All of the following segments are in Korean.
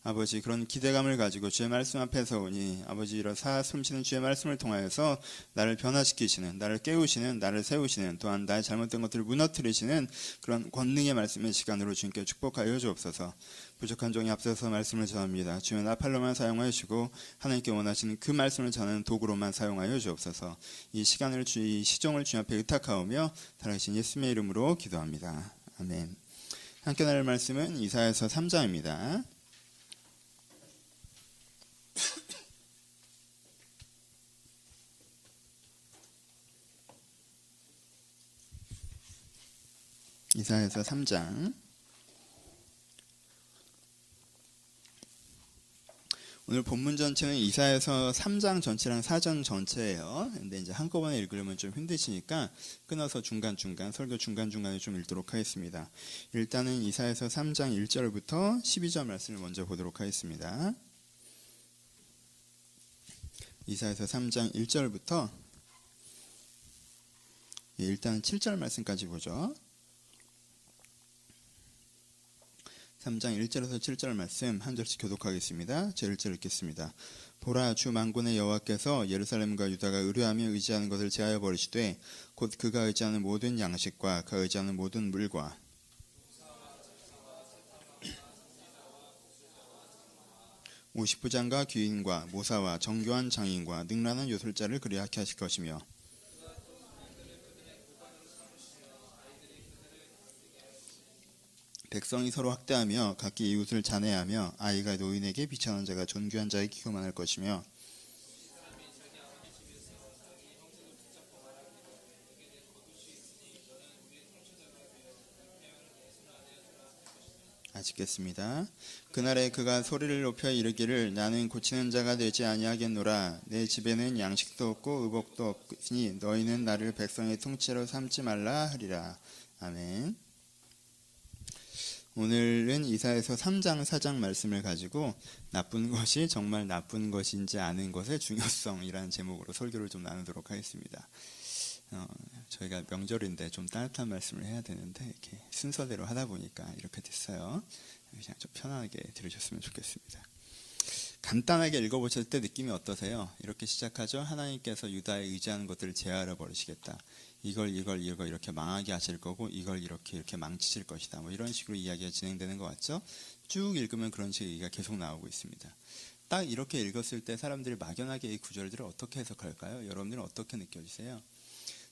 아버지, 그런 기대감을 가지고 주의 말씀 앞에 서오니 아버지, 이러사 숨쉬는 주의 말씀을 통하여서 나를 변화시키시는, 나를 깨우시는, 나를 세우시는, 또한 나의 잘못된 것들을 무너뜨리시는 그런 권능의 말씀의 시간으로 주님께 축복하여 주옵소서. 부족한 종이 앞서서 말씀을 전합니다. 주여 나팔로만 사용하여 주시고 하나님께 원하시는 그 말씀을 전하는 도구로만 사용하여 주옵소서. 이 시간을 이 시종을 주님 앞에 의탁하오며 살아계신 예수님의 이름으로 기도합니다. 아멘. 함께 나눌 말씀은 이사야서 3장입니다. 이사야서 3장. 오늘 본문 전체는 이사야서 3장 전체랑 4장 전체예요. 근데 이제 한꺼번에 읽으려면 좀 힘드시니까 끊어서 중간중간, 설교 중간중간에 좀 읽도록 하겠습니다. 일단은 이사야서 3장 1절부터 12절 말씀을 먼저 보도록 하겠습니다. 이사야서 3장 1절부터 일단 7절 말씀까지 보죠. 3장 1절에서 7절 말씀 한 절씩 교독하겠습니다. 제 1절 읽겠습니다. 보라, 주 만군의 여호와께서 예루살렘과 유다가 의뢰하며 의지하는 것을 제하여 버리시되 곧 그가 의지하는 모든 양식과 그가 의지하는 모든 물과 오십부장과 귀인과 모사와 정교한 장인과 능란한 요술자를 그리하게 하실 것이며 백성이 서로 학대하며 각기 이웃을 잔해하며 아이가 노인에게 비천한 자가 존귀한 자에게 기교만할 것이며 아시겠습니다. 그날에 그가 소리를 높여 이르기를 나는 고치는 자가 되지 아니하겠노라. 내 집에는 양식도 없고 의복도 없으니 너희는 나를 백성의 통치로 삼지 말라 하리라. 아멘. 오늘은 이사야서 3장 4장 말씀을 가지고 나쁜 것이 정말 나쁜 것인지 아는 것의 중요성이라는 제목으로 설교를 좀 나누도록 하겠습니다. 저희가 명절인데 좀 따뜻한 말씀을 해야 되는데 이렇게 순서대로 하다 보니까 이렇게 됐어요. 그냥 좀 편안하게 들으셨으면 좋겠습니다. 간단하게 읽어보실 때 느낌이 어떠세요? 이렇게 시작하죠. 하나님께서 유다에 의지하는 것들을 제하여 버리시겠다. 이걸 이렇게 망하게 하실 거고 이걸 이렇게 망치실 것이다. 뭐 이런 식으로 이야기가 진행되는 것 같죠? 쭉 읽으면 그런 식의 얘기가 계속 나오고 있습니다. 딱 이렇게 읽었을 때 사람들이 막연하게 이 구절들을 어떻게 해석할까요? 여러분들은 어떻게 느껴지세요?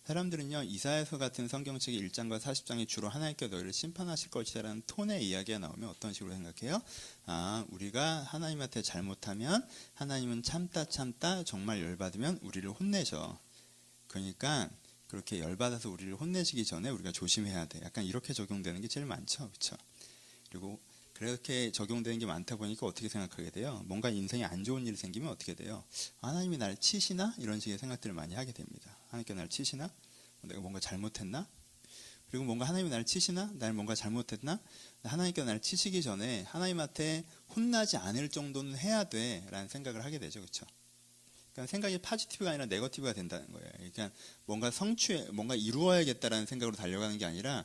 사람들은요, 이사야서 같은 성경책의 1장과 40장이 주로 하나님께 너희를 심판하실 것이라는 톤의 이야기가 나오면 어떤 식으로 생각해요? 우리가 하나님한테 잘못하면 하나님은 참다 정말 열받으면 우리를 혼내셔. 그러니까 그렇게 열받아서 우리를 혼내시기 전에 우리가 조심해야 돼. 약간 이렇게 적용되는 게 제일 많죠. 그렇죠? 그리고 그렇게 적용되는 게 많다 보니까 어떻게 생각하게 돼요? 뭔가 인생에 안 좋은 일이 생기면 어떻게 돼요? 하나님이 나를 치시나? 이런 식의 생각들을 많이 하게 됩니다. 하나님께 나를 치시나? 내가 뭔가 잘못했나? 그리고 뭔가 하나님이 나를 치시나? 나를 뭔가 잘못했나? 하나님께 나를 치시기 전에 하나님한테 혼나지 않을 정도는 해야 돼 라는 생각을 하게 되죠. 그렇죠? 그러니까 생각이 포지티브가 아니라 네거티브가 된다는 거예요. 그러니까 뭔가 이루어야겠다라는 생각으로 달려가는 게 아니라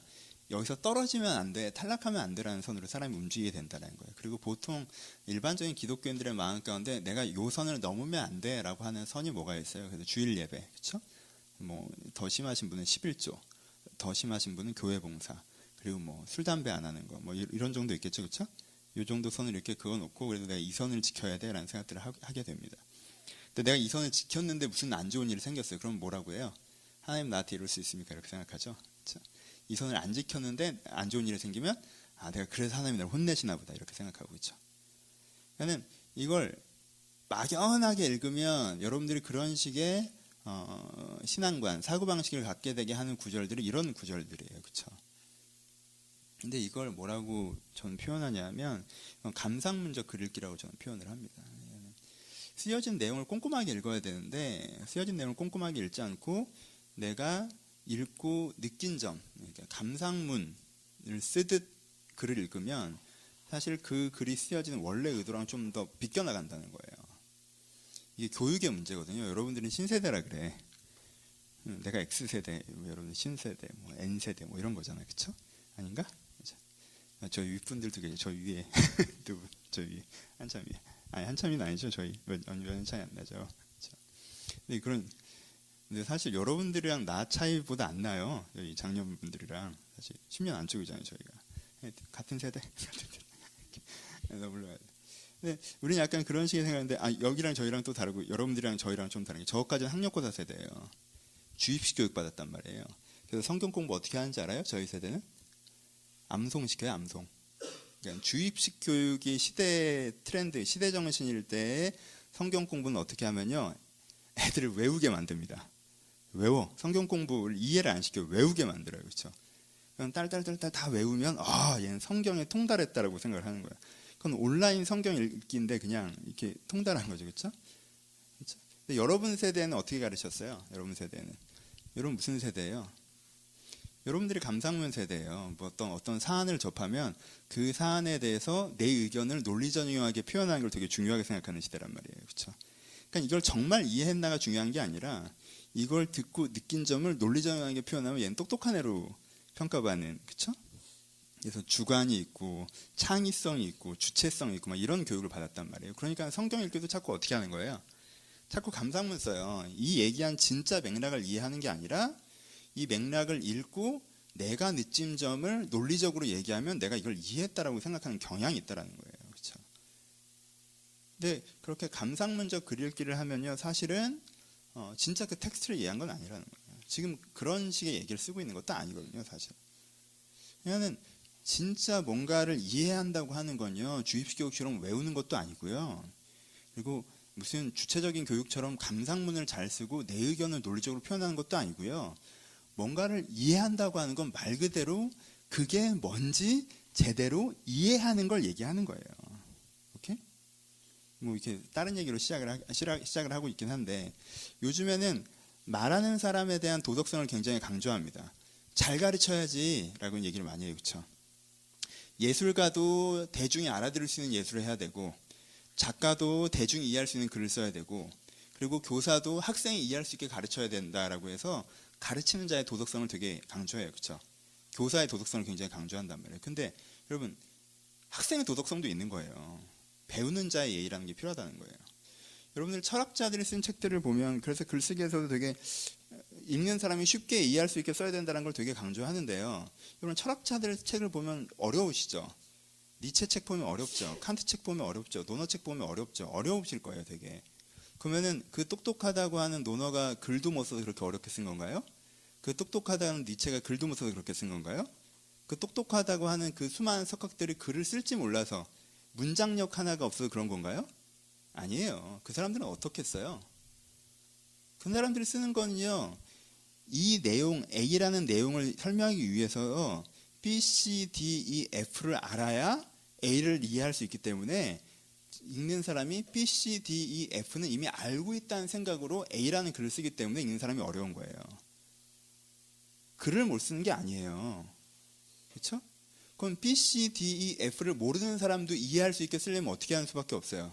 여기서 떨어지면 안 돼, 탈락하면 안 되라는 선으로 사람이 움직이게 된다는 거예요. 그리고 보통 일반적인 기독교인들의 마음 가운데 내가 요 선을 넘으면 안 돼라고 하는 선이 뭐가 있어요? 그래서 주일 예배, 그렇죠? 뭐 더 심하신 분은 11조, 더 심하신 분은 교회 봉사, 그리고 뭐 술 담배 안 하는 거, 뭐 이런 정도 있겠죠, 그렇죠? 이 정도 선을 이렇게 그어놓고 그래도 내가 이 선을 지켜야 돼라는 생각들을 하게 됩니다. 근데 내가 이 선을 지켰는데 무슨 안 좋은 일이 생겼어요. 그럼 뭐라고 해요? 하나님 나한테 이럴 수 있습니까? 이렇게 생각하죠. 그렇죠? 이 선을 안 지켰는데 안 좋은 일이 생기면 내가 그래서 하나님이 나를 혼내시나 보다 이렇게 생각하고 있죠. 그러니까 이걸 막연하게 읽으면 여러분들이 그런 식의 신앙관, 사고방식을 갖게 되게 하는 구절들이 이런 구절들이에요. 그렇죠? 근데 이걸 뭐라고 저는 표현하냐면 감상문적 글읽기라고 저는 표현을 합니다. 쓰여진 내용을 꼼꼼하게 읽어야 되는데 쓰여진 내용을 꼼꼼하게 읽지 않고 내가 읽고 느낀 점, 그러니까 감상문을 쓰듯 글을 읽으면 사실 그 글이 쓰여지는 원래 의도랑 좀 더 비껴나간다는 거예요. 이게 교육의 문제거든요. 여러분들은 신세대라 그래. 내가 X세대, 여러분들 신세대, 뭐 N세대 뭐 이런 거잖아요. 그렇죠? 아닌가? 저 윗분들도 계세요. 저 위에 두 분, 저 위에 한참 위에. 아니 한참이 아니죠. 저희 몇 차이 안 나죠. 그렇죠? 근데 사실 여러분들이랑 나 차이보다 안 나요. 여기 장년분들이랑 사실 10년 안쪽이잖아요. 저희가 같은 세대. 나 불러야 돼. 근데 우리는 약간 그런 식의 생각인데 여기랑 저희랑 또 다르고 여러분들이랑 저희랑 좀 다른 게 저까지는 학력고사 세대예요. 주입식 교육 받았단 말이에요. 그래서 성경 공부 어떻게 하는지 알아요? 저희 세대는 암송 시켜요. 암송. 그러니까 주입식 교육이 시대 트렌드, 시대 정신일 때 성경 공부는 어떻게 하면요, 애들을 외우게 만듭니다. 외워. 성경 공부를 이해를 안 시켜 외우게 만들어요. 그렇죠? 그럼 딸딸딸 다 외우면 얘는 성경에 통달했다라고 생각을 하는 거야. 그건 온라인 성경 읽기인데 그냥 이렇게 통달한 거죠. 그렇죠? 그렇죠? 근데 여러분 세대는 어떻게 가르쳤어요? 여러분 세대는 여러분 무슨 세대예요? 여러분들이 감상문 세대예요. 뭐 어떤 사안을 접하면 그 사안에 대해서 내 의견을 논리적용하게 표현하는 걸 되게 중요하게 생각하는 시대란 말이에요. 그렇죠? 그러니까 이걸 정말 이해했나가 중요한 게 아니라 이걸 듣고 느낀 점을 논리적용하게 표현하면 얘는 똑똑한 애로 평가받는, 그렇죠? 그래서 주관이 있고 창의성이 있고 주체성이 있고 막 이런 교육을 받았단 말이에요. 그러니까 성경 읽기도 자꾸 어떻게 하는 거예요? 자꾸 감상문 써요. 이 얘기한 진짜 맥락을 이해하는 게 아니라 이 맥락을 읽고 내가 느낀 점을 논리적으로 얘기하면 내가 이걸 이해했다라고 생각하는 경향이 있다라는 거예요. 그렇죠? 근데 그렇게 감상문적 글 읽기를 하면요, 사실은 진짜 그 텍스트를 이해한 건 아니라는 거예요. 지금 그런 식의 얘기를 쓰고 있는 것도 아니거든요, 사실. 왜냐하면 진짜 뭔가를 이해한다고 하는 건요, 주입식 교육처럼 외우는 것도 아니고요. 그리고 무슨 주체적인 교육처럼 감상문을 잘 쓰고 내 의견을 논리적으로 표현하는 것도 아니고요. 뭔가를 이해한다고 하는 건 말 그대로 그게 뭔지 제대로 이해하는 걸 얘기하는 거예요. 오케이? 뭐 이렇게 다른 얘기로 시작을 하고 있긴 한데, 요즘에는 말하는 사람에 대한 도덕성을 굉장히 강조합니다. 잘 가르쳐야지라고 얘기를 많이 해요. 그렇죠? 예술가도 대중이 알아들을 수 있는 예술을 해야 되고, 작가도 대중이 이해할 수 있는 글을 써야 되고, 그리고 교사도 학생이 이해할 수 있게 가르쳐야 된다라고 해서 가르치는 자의 도덕성을 되게 강조해요. 그렇죠? 교사의 도덕성을 굉장히 강조한단 말이에요. 근데 여러분, 학생의 도덕성도 있는 거예요. 배우는 자의 예의라는 게 필요하다는 거예요. 여러분들 철학자들이 쓴 책들을 보면, 그래서 글쓰기에서도 되게 읽는 사람이 쉽게 이해할 수 있게 써야 된다는 걸 되게 강조하는데요. 여러분, 철학자들 책을 보면 어려우시죠? 니체 책 보면 어렵죠? 칸트 책 보면 어렵죠? 노너 책 보면 어렵죠? 어려우실 거예요, 되게. 그러면은 그 똑똑하다고 하는 노너가 글도 못 써서 그렇게 어렵게 쓴 건가요? 그 똑똑하다는 니체가 글도 못 써서 그렇게 쓴 건가요? 그 똑똑하다고 하는 그 수많은 석학들이 글을 쓸지 몰라서 문장력 하나가 없어서 그런 건가요? 아니에요. 그 사람들은 어떻게 써요? 그 사람들이 쓰는 거는요, 이 내용, A라는 내용을 설명하기 위해서 B, C, D, E, F를 알아야 A를 이해할 수 있기 때문에 읽는 사람이 B, C, D, E, F는 이미 알고 있다는 생각으로 A라는 글을 쓰기 때문에 읽는 사람이 어려운 거예요. 글을 못 쓰는 게 아니에요. 그렇죠? 그럼 B, C, D, E, F를 모르는 사람도 이해할 수 있게 쓰려면 어떻게 하는 수밖에 없어요?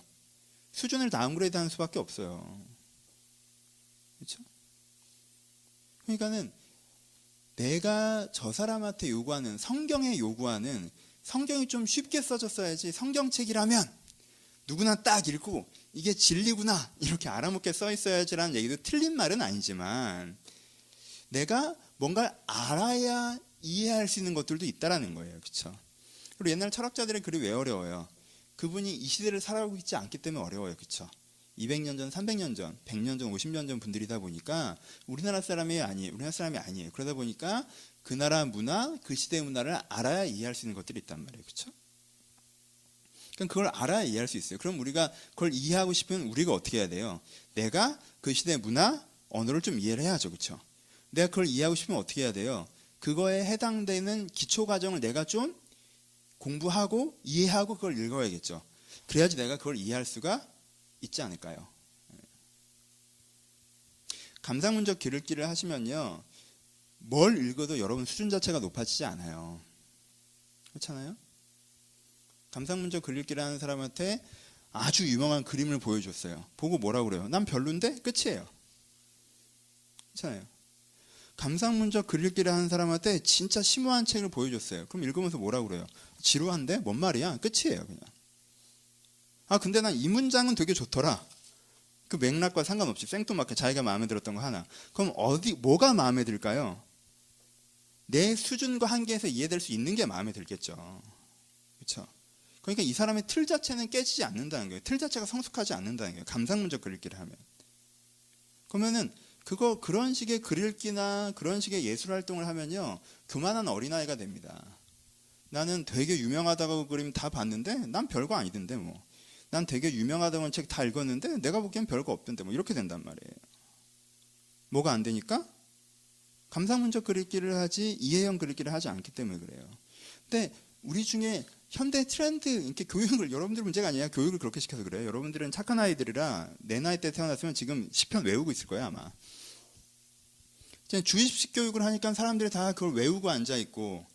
수준을 다운그레이드 하는 수밖에 없어요. 그렇죠? 그러니까는 내가 저 사람한테 요구하는, 성경에 요구하는, 성경이 좀 쉽게 써졌어야지, 성경책이라면 누구나 딱 읽고 이게 진리구나 이렇게 알아먹게 써 있어야지라는 얘기도 틀린 말은 아니지만, 내가 뭔가를 알아야 이해할 수 있는 것들도 있다라는 거예요. 그렇죠? 그리고 옛날 철학자들의 글이 왜 어려워요? 그분이 이 시대를 살아가고 있지 않기 때문에 어려워요. 그렇죠? 200년 전, 300년 전, 100년 전, 50년 전 분들이다 보니까 우리나라 사람이 아니에요. 그러다 보니까 그 나라 문화, 그 시대의 문화를 알아야 이해할 수 있는 것들이 있단 말이에요. 그렇죠? 그럼 그걸 알아야 이해할 수 있어요. 그럼 우리가 그걸 이해하고 싶으면 우리가 어떻게 해야 돼요? 내가 그 시대의 문화, 언어를 좀 이해를 해야죠. 그렇죠? 내가 그걸 이해하고 싶으면 어떻게 해야 돼요? 그거에 해당되는 기초 과정을 내가 좀 공부하고 이해하고 그걸 읽어야겠죠. 그래야지 내가 그걸 이해할 수가 있지 않을까요? 감상문적 글 읽기를 하시면요, 뭘 읽어도 여러분 수준 자체가 높아지지 않아요. 그렇잖아요? 감상문적 글 읽기를 하는 사람한테 아주 유명한 그림을 보여줬어요. 보고 뭐라고 그래요? 난 별론데? 끝이에요. 그렇잖아요? 감상문적 글 읽기를 하는 사람한테 진짜 심오한 책을 보여줬어요. 그럼 읽으면서 뭐라고 그래요? 지루한데? 뭔 말이야? 끝이에요, 그냥. 근데 난 이 문장은 되게 좋더라. 그 맥락과 상관없이 생뚱맞게 자기가 마음에 들었던 거 하나. 그럼 뭐가 마음에 들까요? 내 수준과 한계에서 이해될 수 있는 게 마음에 들겠죠. 그렇죠? 그러니까 이 사람의 틀 자체는 깨지지 않는다는 거예요. 틀 자체가 성숙하지 않는다는 거예요. 감상문적 글읽기를 하면. 그러면은 그런 식의 글읽기나 그런 식의 예술 활동을 하면요, 교만한 어린아이가 됩니다. 나는 되게 유명하다고 그림 다 봤는데 난 별거 아니던데 뭐. 난 되게 유명하다는 책 다 읽었는데 내가 보기엔 별거 없던데 뭐 이렇게 된단 말이에요. 뭐가 안 되니까? 감상문적 글읽기를 하지 이해형 글읽기를 하지 않기 때문에 그래요. 근데 우리 중에 현대 트렌드, 이렇게 교육을, 여러분들 문제가 아니라 교육을 그렇게 시켜서 그래요. 여러분들은 착한 아이들이라 내 나이 때 태어났으면 지금 시편 외우고 있을 거예요, 아마. 주입식 교육을 하니까 사람들이 다 그걸 외우고 앉아있고,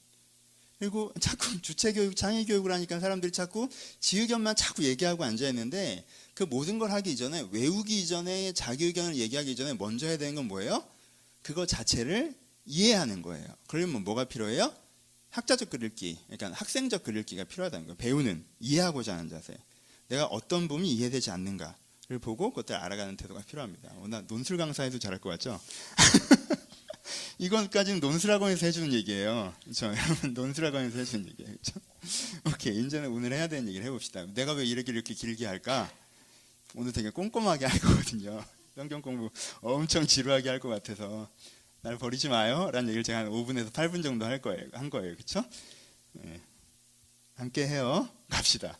그리고 자꾸 주체교육, 창의교육을 하니까 사람들이 자꾸 지의견만 자꾸 얘기하고 앉아있는데, 그 모든 걸 하기 이전에, 외우기 이전에, 자기 의견을 얘기하기 이전에 먼저 해야 되는 건 뭐예요? 그거 자체를 이해하는 거예요. 그러면 뭐가 필요해요? 학자적 글읽기, 그러니까 학생적 글읽기가 필요하다는 거예요. 배우는, 이해하고자 하는 자세. 내가 어떤 부분이 이해되지 않는가를 보고 그것들을 알아가는 태도가 필요합니다. 나 논술 강사에도 잘할 것 같죠? 이건까지는 논술학원에서 해주는 얘기예요. 그렇죠? 여러분, 논술학원에서 해주는 얘기예요. 그렇죠? 오케이, 이제는 오늘 해야 되는 얘기를 해봅시다. 내가 왜 이렇게 길게 할까? 오늘 되게 꼼꼼하게 할 거거든요. 성경 공부 엄청 지루하게 할 것 같아서 날 버리지 마요 라는 얘기를 제가 한 5분에서 8분 정도 한 거예요. 그렇죠? 네. 함께 해요. 갑시다.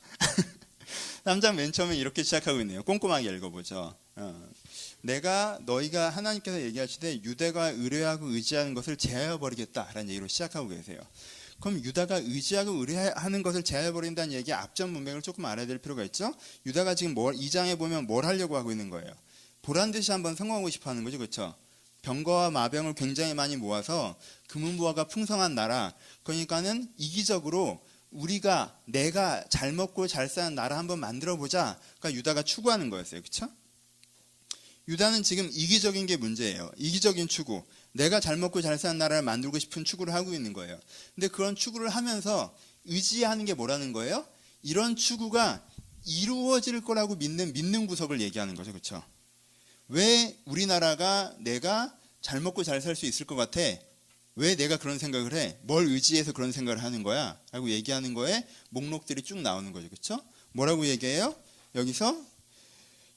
3장 맨 처음에 이렇게 시작하고 있네요. 꼼꼼하게 읽어보죠. 너희가 하나님께서 얘기하시되 유다가 의뢰하고 의지하는 것을 제하여 버리겠다라는 얘기로 시작하고 계세요. 그럼 유다가 의지하고 의뢰하는 것을 제하여 버린다는 얘기의 앞전 문맥을 조금 알아야 될 필요가 있죠. 유다가 지금 2장에 보면 뭘 하려고 하고 있는 거예요? 보란 듯이 한번 성공하고 싶어 하는 거죠. 그렇죠? 병거와 마병을 굉장히 많이 모아서 금은부화가 풍성한 나라, 그러니까는 이기적으로 내가 잘 먹고 잘 사는 나라 한번 만들어 보자. 그러니까 유다가 추구하는 거였어요. 그렇죠? 유다는 지금 이기적인 게 문제예요. 이기적인 추구. 내가 잘 먹고 잘 사는 나라를 만들고 싶은 추구를 하고 있는 거예요. 근데 그런 추구를 하면서 의지하는 게 뭐라는 거예요? 이런 추구가 이루어질 거라고 믿는 구석을 얘기하는 거죠. 그렇죠? 왜 우리나라가 내가 잘 먹고 잘 살 수 있을 것 같아? 왜 내가 그런 생각을 해? 뭘 의지해서 그런 생각을 하는 거야? 라고 얘기하는 거에 목록들이 쭉 나오는 거죠. 그렇죠? 뭐라고 얘기해요? 여기서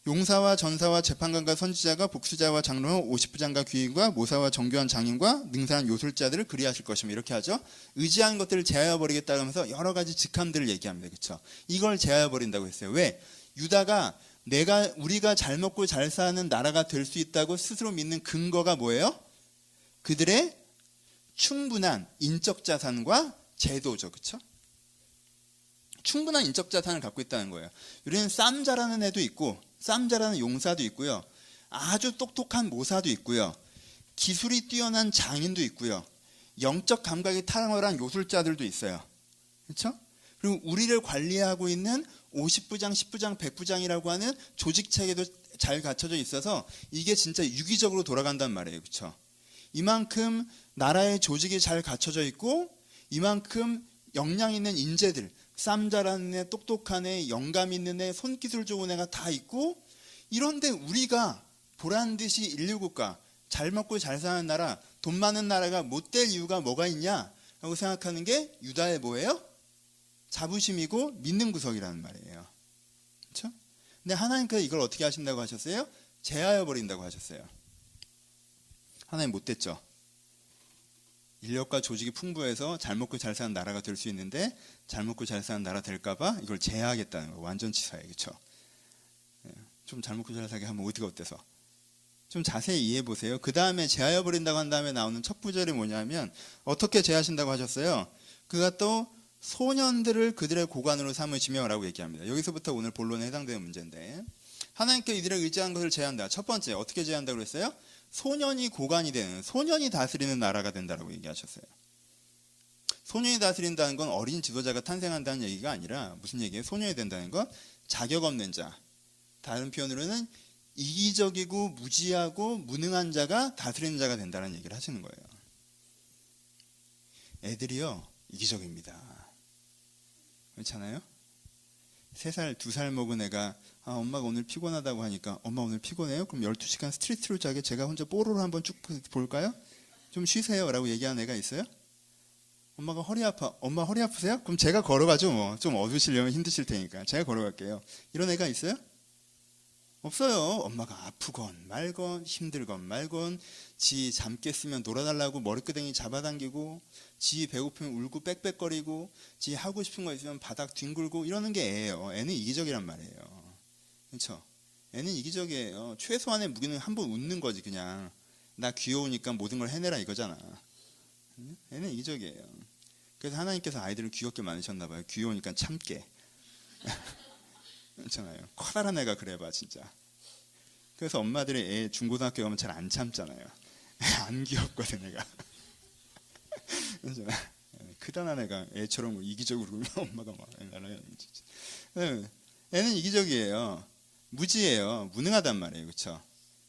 용사와 전사와 재판관과 선지자가 복수자와 장로와 50부장과 귀인과 모사와 정교한 장인과 능사한 요술자들을 그리하실 것이며 이렇게 하죠. 의지하는 것들을 제하여 버리겠다 하면서 여러 가지 직함들을 얘기합니다. 그렇죠? 이걸 제하여 버린다고 했어요. 왜? 유다가 우리가 잘 먹고 잘 사는 나라가 될 수 있다고 스스로 믿는 근거가 뭐예요? 그들의 충분한 인적 자산과 제도죠. 그렇죠? 충분한 인적 자산을 갖고 있다는 거예요. 우리는 쌈 잘하는 애도 있고 쌈 잘하는 용사도 있고요. 아주 똑똑한 모사도 있고요. 기술이 뛰어난 장인도 있고요. 영적 감각이 탁월한 요술자들도 있어요. 그렇죠? 그리고 우리를 관리하고 있는 50부장, 10부장, 100부장이라고 하는 조직체계도 잘 갖춰져 있어서 이게 진짜 유기적으로 돌아간단 말이에요. 그렇죠? 이만큼 나라의 조직이 잘 갖춰져 있고 이만큼 역량 있는 인재들, 쌈 잘하는 애, 똑똑한 애, 영감 있는 애, 손기술 좋은 애가 다 있고 이런데 우리가 보란듯이 인류국가, 잘 먹고 잘 사는 나라, 돈 많은 나라가 못 될 이유가 뭐가 있냐? 라고 생각하는 게 유다의 뭐예요? 자부심이고 믿는 구석이라는 말이에요. 그렇죠? 근데 하나님께서 이걸 어떻게 하신다고 하셨어요? 제하여 버린다고 하셨어요. 하나님 못 됐죠. 인력과 조직이 풍부해서 잘 먹고 잘 사는 나라가 될 수 있는데 잘 먹고 잘 사는 나라 될까봐 이걸 제하하겠다는 거예요. 완전 치사해요. 그렇죠? 좀 잘 먹고 잘 사게 하면 어디가 어때서? 좀 자세히 이해해 보세요. 그 다음에 제하여 버린다고 한 다음에 나오는 첫 구절이 뭐냐면 어떻게 제하신다고 하셨어요? 그가 또 소년들을 그들의 고관으로 삼으시며 라고 얘기합니다. 여기서부터 오늘 본론에 해당되는 문제인데 하나님께 이들을 의지한 것을 제한다. 첫 번째 어떻게 제한다고 그랬어요? 소년이 고관이 되는, 소년이 다스리는 나라가 된다라고 얘기하셨어요. 소년이 다스린다는 건 어린 지도자가 탄생한다는 얘기가 아니라 무슨 얘기예요? 소년이 된다는 건 자격 없는 자, 다른 표현으로는 이기적이고 무지하고 무능한 자가 다스리는 자가 된다는 얘기를 하시는 거예요. 애들이요 이기적입니다. 그렇잖아요? 3살, 2살 먹은 애가 엄마가 오늘 피곤하다고 하니까 엄마 오늘 피곤해요? 그럼 12시간 스트리트로 자게 제가 혼자 뽀로로 한번 쭉 볼까요? 좀 쉬세요 라고 얘기하는 애가 있어요? 엄마가 허리 아파. 엄마 허리 아프세요? 그럼 제가 걸어가죠. 뭐. 좀 얻으시려면 힘드실 테니까 제가 걸어갈게요. 이런 애가 있어요? 없어요. 엄마가 아프건 말건 힘들건 말건 지 잠 깼으면 놀아달라고 머리끄댕이 잡아당기고 지 배고프면 울고 빽빽거리고 지 하고 싶은 거 있으면 바닥 뒹굴고 이러는 게 애예요. 애는 이기적이란 말이에요. 그렇죠? 애는 이기적이에요. 최소한의 무기는 한번 웃는 거지. 그냥 나 귀여우니까 모든 걸 해내라 이거잖아. 애는 이기적이에요. 그래서 하나님께서 아이들을 귀엽게 만드셨나 봐요. 귀여우니까 참게. 그렇잖아요. 커다란 애가 그래봐 진짜. 그래서 엄마들이 애 중고등학교 가면 잘 안 참잖아요. 안 귀엽거든 애가. 크다란 애가 애처럼 이기적으로 그러면 엄마가 막 애는 이기적이에요. 무지예요. 무능하단 말이에요. 그렇죠?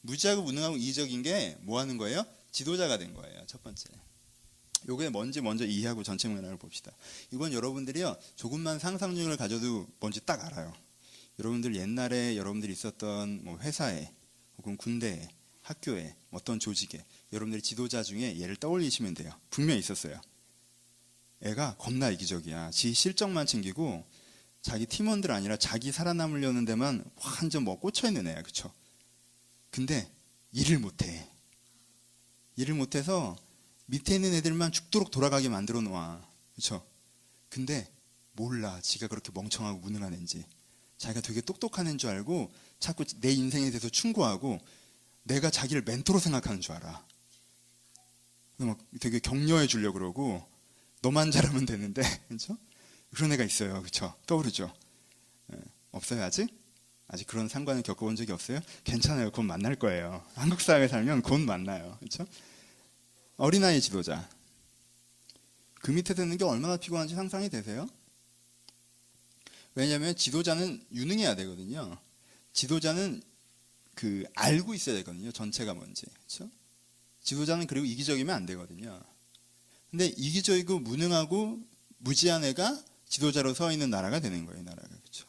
무지하고 무능하고 이기적인 게 뭐 하는 거예요? 지도자가 된 거예요. 첫 번째. 요게 뭔지 먼저 이해하고 전체 문화를 봅시다. 이건 여러분들이요 조금만 상상 능력을 가져도 뭔지 딱 알아요. 여러분들 옛날에 여러분들이 있었던 뭐 회사에 혹은 군대에 학교에 어떤 조직에 여러분들이 지도자 중에 얘를 떠올리시면 돼요. 분명히 있었어요. 애가 겁나 이기적이야. 지 실적만 챙기고 자기 팀원들 아니라 자기 살아남으려는 데만 완전 뭐 꽂혀있는 애야. 그쵸? 근데 일을 못해. 일을 못해서 밑에 있는 애들만 죽도록 돌아가게 만들어 놓아. 그쵸? 근데 몰라. 지가 그렇게 멍청하고 무능한 애인지. 자기가 되게 똑똑한 애인 줄 알고 자꾸 내 인생에 대해서 충고하고 내가 자기를 멘토로 생각하는 줄 알아. 막 되게 격려해 주려고 그러고 너만 잘하면 되는데 그렇죠? 그런 애가 있어요. 그렇죠? 떠오르죠? 없어요 아직? 아직 그런 상관을 겪어본 적이 없어요? 괜찮아요. 곧 만날 거예요. 한국 사회에 살면 곧 만나요. 그렇죠? 어린아이 지도자. 그 밑에 드는 게 얼마나 피곤한지 상상이 되세요? 왜냐하면 지도자는 유능해야 되거든요. 지도자는 알고 있어야 되거든요. 전체가 뭔지. 그렇죠? 지도자는 그리고 이기적이면 안 되거든요. 근데 이기적이고 무능하고 무지한 애가 지도자로 서 있는 나라가 되는 거예요. 나라가. 그렇죠?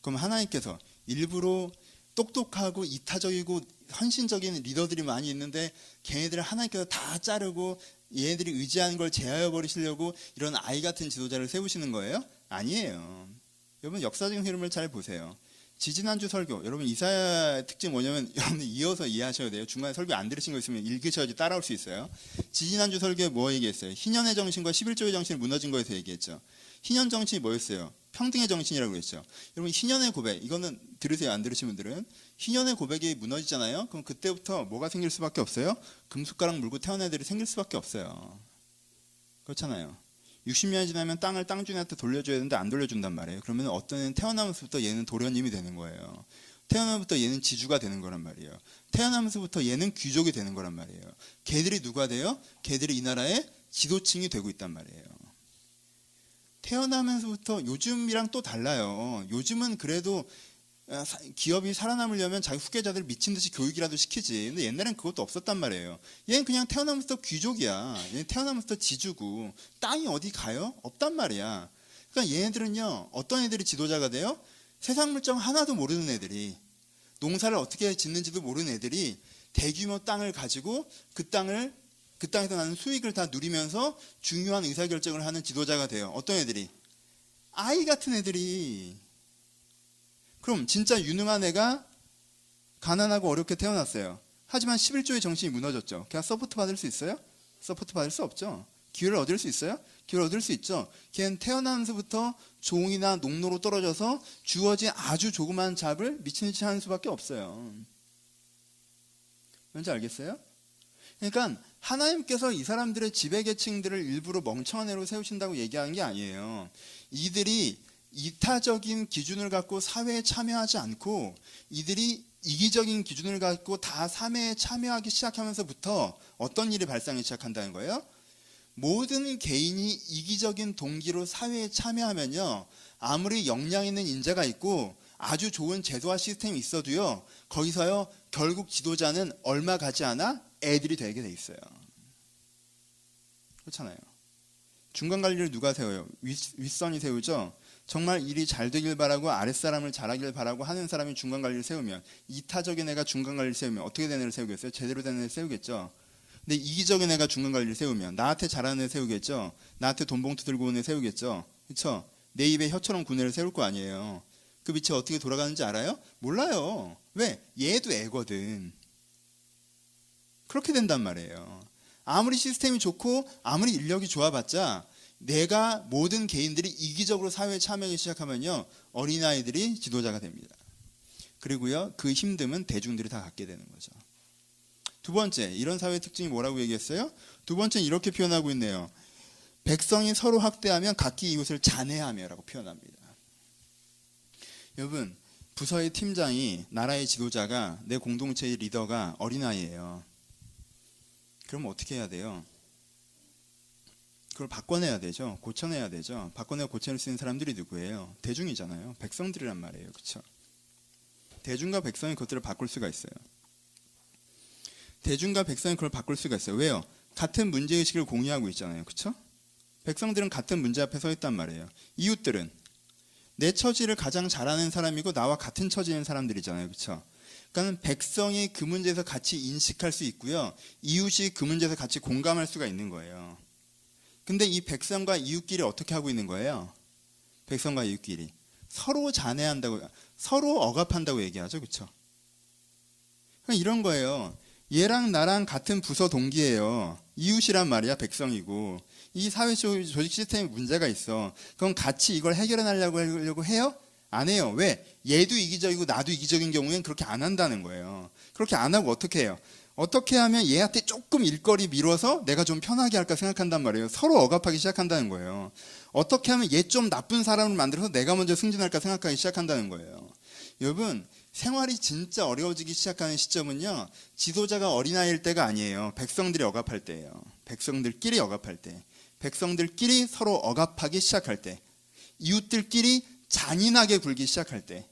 그럼 하나님께서 일부러 똑똑하고 이타적이고 헌신적인 리더들이 많이 있는데 걔네들을 하나님께서 다 자르고 얘네들이 의지하는 걸 제하여 버리시려고 이런 아이 같은 지도자를 세우시는 거예요? 아니에요. 여러분 역사적인 흐름을 잘 보세요. 지지난주 설교, 여러분 이사야 특징 뭐냐면 여러분들 이어서 이해하셔야 돼요. 중간에 설교 안 들으신 거 있으면 읽으셔야지 따라올 수 있어요. 지지난주 설교에 뭐 얘기했어요? 희년의 정신과 11조의 정신이 무너진 거에서 얘기했죠. 희년 정신이 뭐였어요? 평등의 정신이라고 했죠. 여러분 희년의 고백, 이거는 들으세요. 안 들으신 분들은. 희년의 고백이 무너지잖아요. 그럼 그때부터 뭐가 생길 수밖에 없어요? 금숟가락 물고 태어난 애들이 생길 수밖에 없어요. 그렇잖아요. 60년이 지나면 땅을 땅주인한테 돌려줘야 되는데 안 돌려준단 말이에요. 그러면 어떤 애는 태어나면서부터 얘는 도련님이 되는 거예요. 태어나면서부터 얘는 지주가 되는 거란 말이에요. 태어나면서부터 얘는 귀족이 되는 거란 말이에요. 걔들이 누가 돼요? 걔들이 이 나라의 지도층이 되고 있단 말이에요. 태어나면서부터 요즘이랑 또 달라요. 요즘은 그래도 기업이 살아남으려면 자기 후계자들 미친 듯이 교육이라도 시키지. 근데 옛날엔 그것도 없었단 말이에요. 얘는 그냥 태어나면서 귀족이야. 얘는 태어나면서 지주고 땅이 어디 가요? 없단 말이야. 그러니까 얘네들은요. 어떤 애들이 지도자가 돼요? 세상 물정 하나도 모르는 애들이, 농사를 어떻게 짓는지도 모르는 애들이 대규모 땅을 가지고 그 땅에서 나는 수익을 다 누리면서 중요한 의사결정을 하는 지도자가 돼요. 어떤 애들이? 아이 같은 애들이. 그럼 진짜 유능한 애가 가난하고 어렵게 태어났어요. 하지만 11조의 정신이 무너졌죠. 걔가 서포트 받을 수 있어요? 서포트 받을 수 없죠. 기회를 얻을 수 있어요? 기회를 얻을 수 있죠. 걔는 태어나면서부터 종이나 농로로 떨어져서 주어진 아주 조그만 잡을 미친 듯이 하는 수밖에 없어요. 뭔지 알겠어요? 그러니까 하나님께서 이 사람들의 지배계층들을 일부러 멍청한 애로 세우신다고 얘기하는 게 아니에요. 이들이 이타적인 기준을 갖고 사회에 참여하지 않고 이들이 이기적인 기준을 갖고 다 사회에 참여하기 시작하면서부터 어떤 일이 발생하기 시작한다는 거예요? 모든 개인이 이기적인 동기로 사회에 참여하면요, 아무리 역량 있는 인재가 있고 아주 좋은 제도와 시스템이 있어도요, 거기서요 결국 지도자는 얼마 가지 않아 애들이 되게 돼 있어요. 그렇잖아요. 중간 관리를 누가 세워요? 윗선이 세우죠. 정말 일이 잘 되길 바라고 아랫사람을 잘하길 바라고 하는 사람이 중간 관리를 세우면, 이타적인 애가 중간 관리를 세우면 어떻게 된 애를 세우겠어요? 제대로 된 애를 세우겠죠. 근데 이기적인 애가 중간 관리를 세우면 나한테 잘하는 애 세우겠죠. 나한테 돈 봉투 들고 오는 애 세우겠죠. 그렇죠? 내 입에 혀처럼 군 애를 세울 거 아니에요. 그 빛이 어떻게 돌아가는지 알아요? 몰라요. 왜? 얘도 애거든. 그렇게 된단 말이에요. 아무리 시스템이 좋고 아무리 인력이 좋아봤자 내가 모든 개인들이 이기적으로 사회에 참여하기 시작하면요, 어린아이들이 지도자가 됩니다. 그리고요, 그 힘듦은 대중들이 다 갖게 되는 거죠. 두 번째, 이런 사회의 특징이 뭐라고 얘기했어요? 두 번째는 이렇게 표현하고 있네요. 백성이 서로 학대하면 각기 이웃을 잔해하며라고 표현합니다. 여러분, 부서의 팀장이, 나라의 지도자가, 내 공동체의 리더가 어린아이예요. 그럼 어떻게 해야 돼요? 그걸 바꿔내야 되죠. 고쳐내야 되죠. 바꿔내고 고쳐낼 수 있는 사람들이 누구예요? 대중이잖아요. 백성들이란 말이에요. 그렇죠? 대중과 백성이 그것들을 바꿀 수가 있어요. 대중과 백성이 그걸 바꿀 수가 있어요. 왜요? 같은 문제의식을 공유하고 있잖아요. 그렇죠? 백성들은 같은 문제 앞에 서 있단 말이에요. 이웃들은 내 처지를 가장 잘 아는 사람이고 나와 같은 처지인 사람들이잖아요. 그렇죠? 그러니까 백성이 그 문제에서 같이 인식할 수 있고요. 이웃이 그 문제에서 같이 공감할 수가 있는 거예요. 근데 이 백성과 이웃끼리 어떻게 하고 있는 거예요? 백성과 이웃끼리 서로 잔해한다고, 서로 억압한다고 얘기하죠. 그렇죠? 그러니까 이런 거예요. 얘랑 나랑 같은 부서 동기예요. 이웃이란 말이야. 백성이고. 이 사회 조직 시스템에 문제가 있어. 그럼 같이 이걸 해결해 나려고 해요? 안 해요. 왜? 얘도 이기적이고 나도 이기적인 경우엔 그렇게 안 한다는 거예요. 그렇게 안 하고 어떻게 해요? 어떻게 하면 얘한테 조금 일거리 미뤄서 내가 좀 편하게 할까 생각한단 말이에요. 서로 억압하기 시작한다는 거예요. 어떻게 하면 얘 좀 나쁜 사람을 만들어서 내가 먼저 승진할까 생각하기 시작한다는 거예요. 여러분, 생활이 진짜 어려워지기 시작하는 시점은요, 지도자가 어린아이일 때가 아니에요. 백성들이 억압할 때예요. 백성들끼리 억압할 때. 백성들끼리 서로 억압하기 시작할 때. 이웃들끼리 잔인하게 굴기 시작할 때.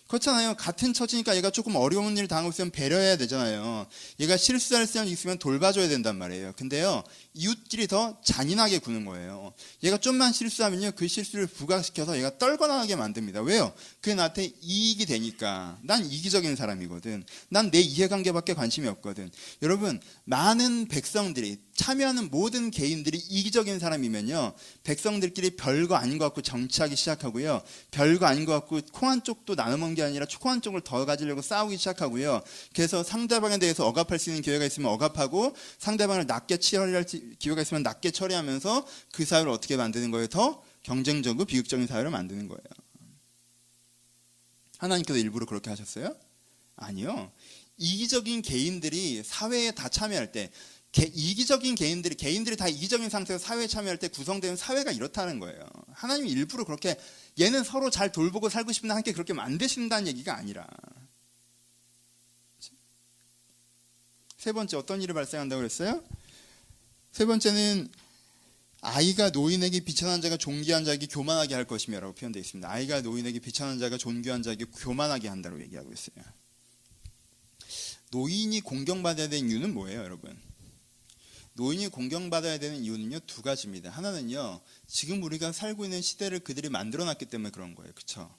그렇잖아요. 같은 처지니까 얘가 조금 어려운 일 당하고 있으면 배려해야 되잖아요. 얘가 실수할 수 있으면 돌봐줘야 된단 말이에요. 근데요, 이웃끼리 더 잔인하게 구는 거예요. 얘가 좀만 실수하면요, 그 실수를 부각시켜서 얘가 떨거나게 만듭니다. 왜요? 그게 나한테 이익이 되니까. 난 이기적인 사람이거든. 난 내 이해관계밖에 관심이 없거든. 여러분, 많은 백성들이, 참여하는 모든 개인들이 이기적인 사람이면요, 백성들끼리 별거 아닌 것 같고 정치하기 시작하고요, 별거 아닌 것 같고 콩 한 쪽도 나눠먹는 게 아니라 콩 한 쪽을 더 가지려고 싸우기 시작하고요. 그래서 상대방에 대해서 억압할 수 있는 기회가 있으면 억압하고, 상대방을 낮게 처리할 기회가 있으면 낮게 처리하면서 그 사회를 어떻게 만드는 거예요? 더 경쟁적이고 비극적인 사회를 만드는 거예요. 하나님께서 일부러 그렇게 하셨어요? 아니요. 이기적인 개인들이 사회에 다 참여할 때, 이기적인 개인들이 다 이기적인 상태에서 사회에 참여할 때 구성되는 사회가 이렇다는 거예요. 하나님이 일부러 그렇게 얘는 서로 잘 돌보고 살고 싶은데 함께 그렇게 만드신다는 얘기가 아니라. 세 번째, 어떤 일이 발생한다고 그랬어요? 세 번째는 아이가 노인에게 비천한 자가 존귀한 자에게 교만하게 할 것이며 라고 표현되어 있습니다. 아이가 노인에게 비천한 자가 존귀한 자에게 교만하게 한다고 얘기하고 있어요. 노인이 공경받아야 되는 이유는 뭐예요, 여러분? 노인이 공경받아야 되는 이유는요, 두 가지입니다. 하나는요, 지금 우리가 살고 있는 시대를 그들이 만들어놨기 때문에 그런 거예요. 그렇죠?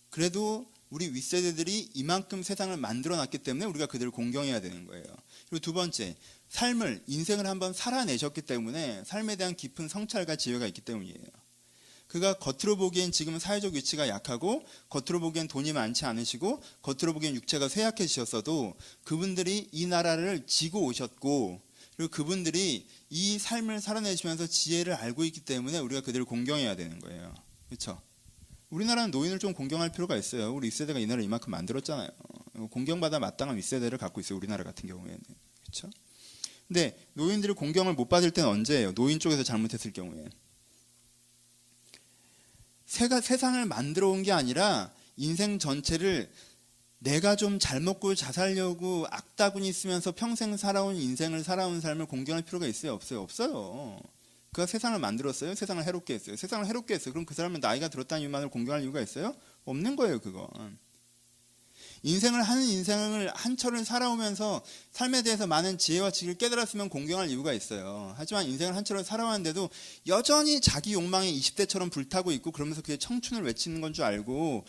그래도 우리 윗세대들이 이만큼 세상을 만들어놨기 때문에 우리가 그들을 공경해야 되는 거예요. 그리고 두 번째, 인생을 한번 살아내셨기 때문에 삶에 대한 깊은 성찰과 지혜가 있기 때문이에요. 그가 겉으로 보기엔 지금 사회적 위치가 약하고, 겉으로 보기엔 돈이 많지 않으시고, 겉으로 보기엔 육체가 쇠약해지셨어도 그분들이 이 나라를 지고 오셨고, 그리고 그분들이 이 삶을 살아내시면서 지혜를 알고 있기 때문에 우리가 그들을 공경해야 되는 거예요. 그렇죠? 우리나라는 노인을 좀 공경할 필요가 있어요. 우리 윗세대가 이 나라를 이만큼 만들었잖아요. 공경받아 마땅한 윗세대를 갖고 있어요. 우리나라 같은 경우에는. 그렇죠? 근데 노인들이 공경을 못 받을 때는 언제예요? 노인 쪽에서 잘못했을 경우에. 세상을 만들어 온 게 아니라 인생 전체를 내가 좀 잘 먹고 잘 살려고 악다구니 쓰면서 평생 살아온 인생을 살아온 삶을 공경할 필요가 있어요? 없어요? 없어요. 그가 세상을 만들었어요? 세상을 해롭게 했어요? 세상을 해롭게 했어요. 그럼 그 사람은 나이가 들었다는 이유만으로 공경할 이유가 있어요? 없는 거예요, 그건. 인생을 한철을 살아오면서 삶에 대해서 많은 지혜와 지식을 깨달았으면 공경할 이유가 있어요. 하지만 인생을 한철을 살아왔는데도 여전히 자기 욕망에 20대처럼 불타고 있고 그러면서 그게 청춘을 외치는 건 줄 알고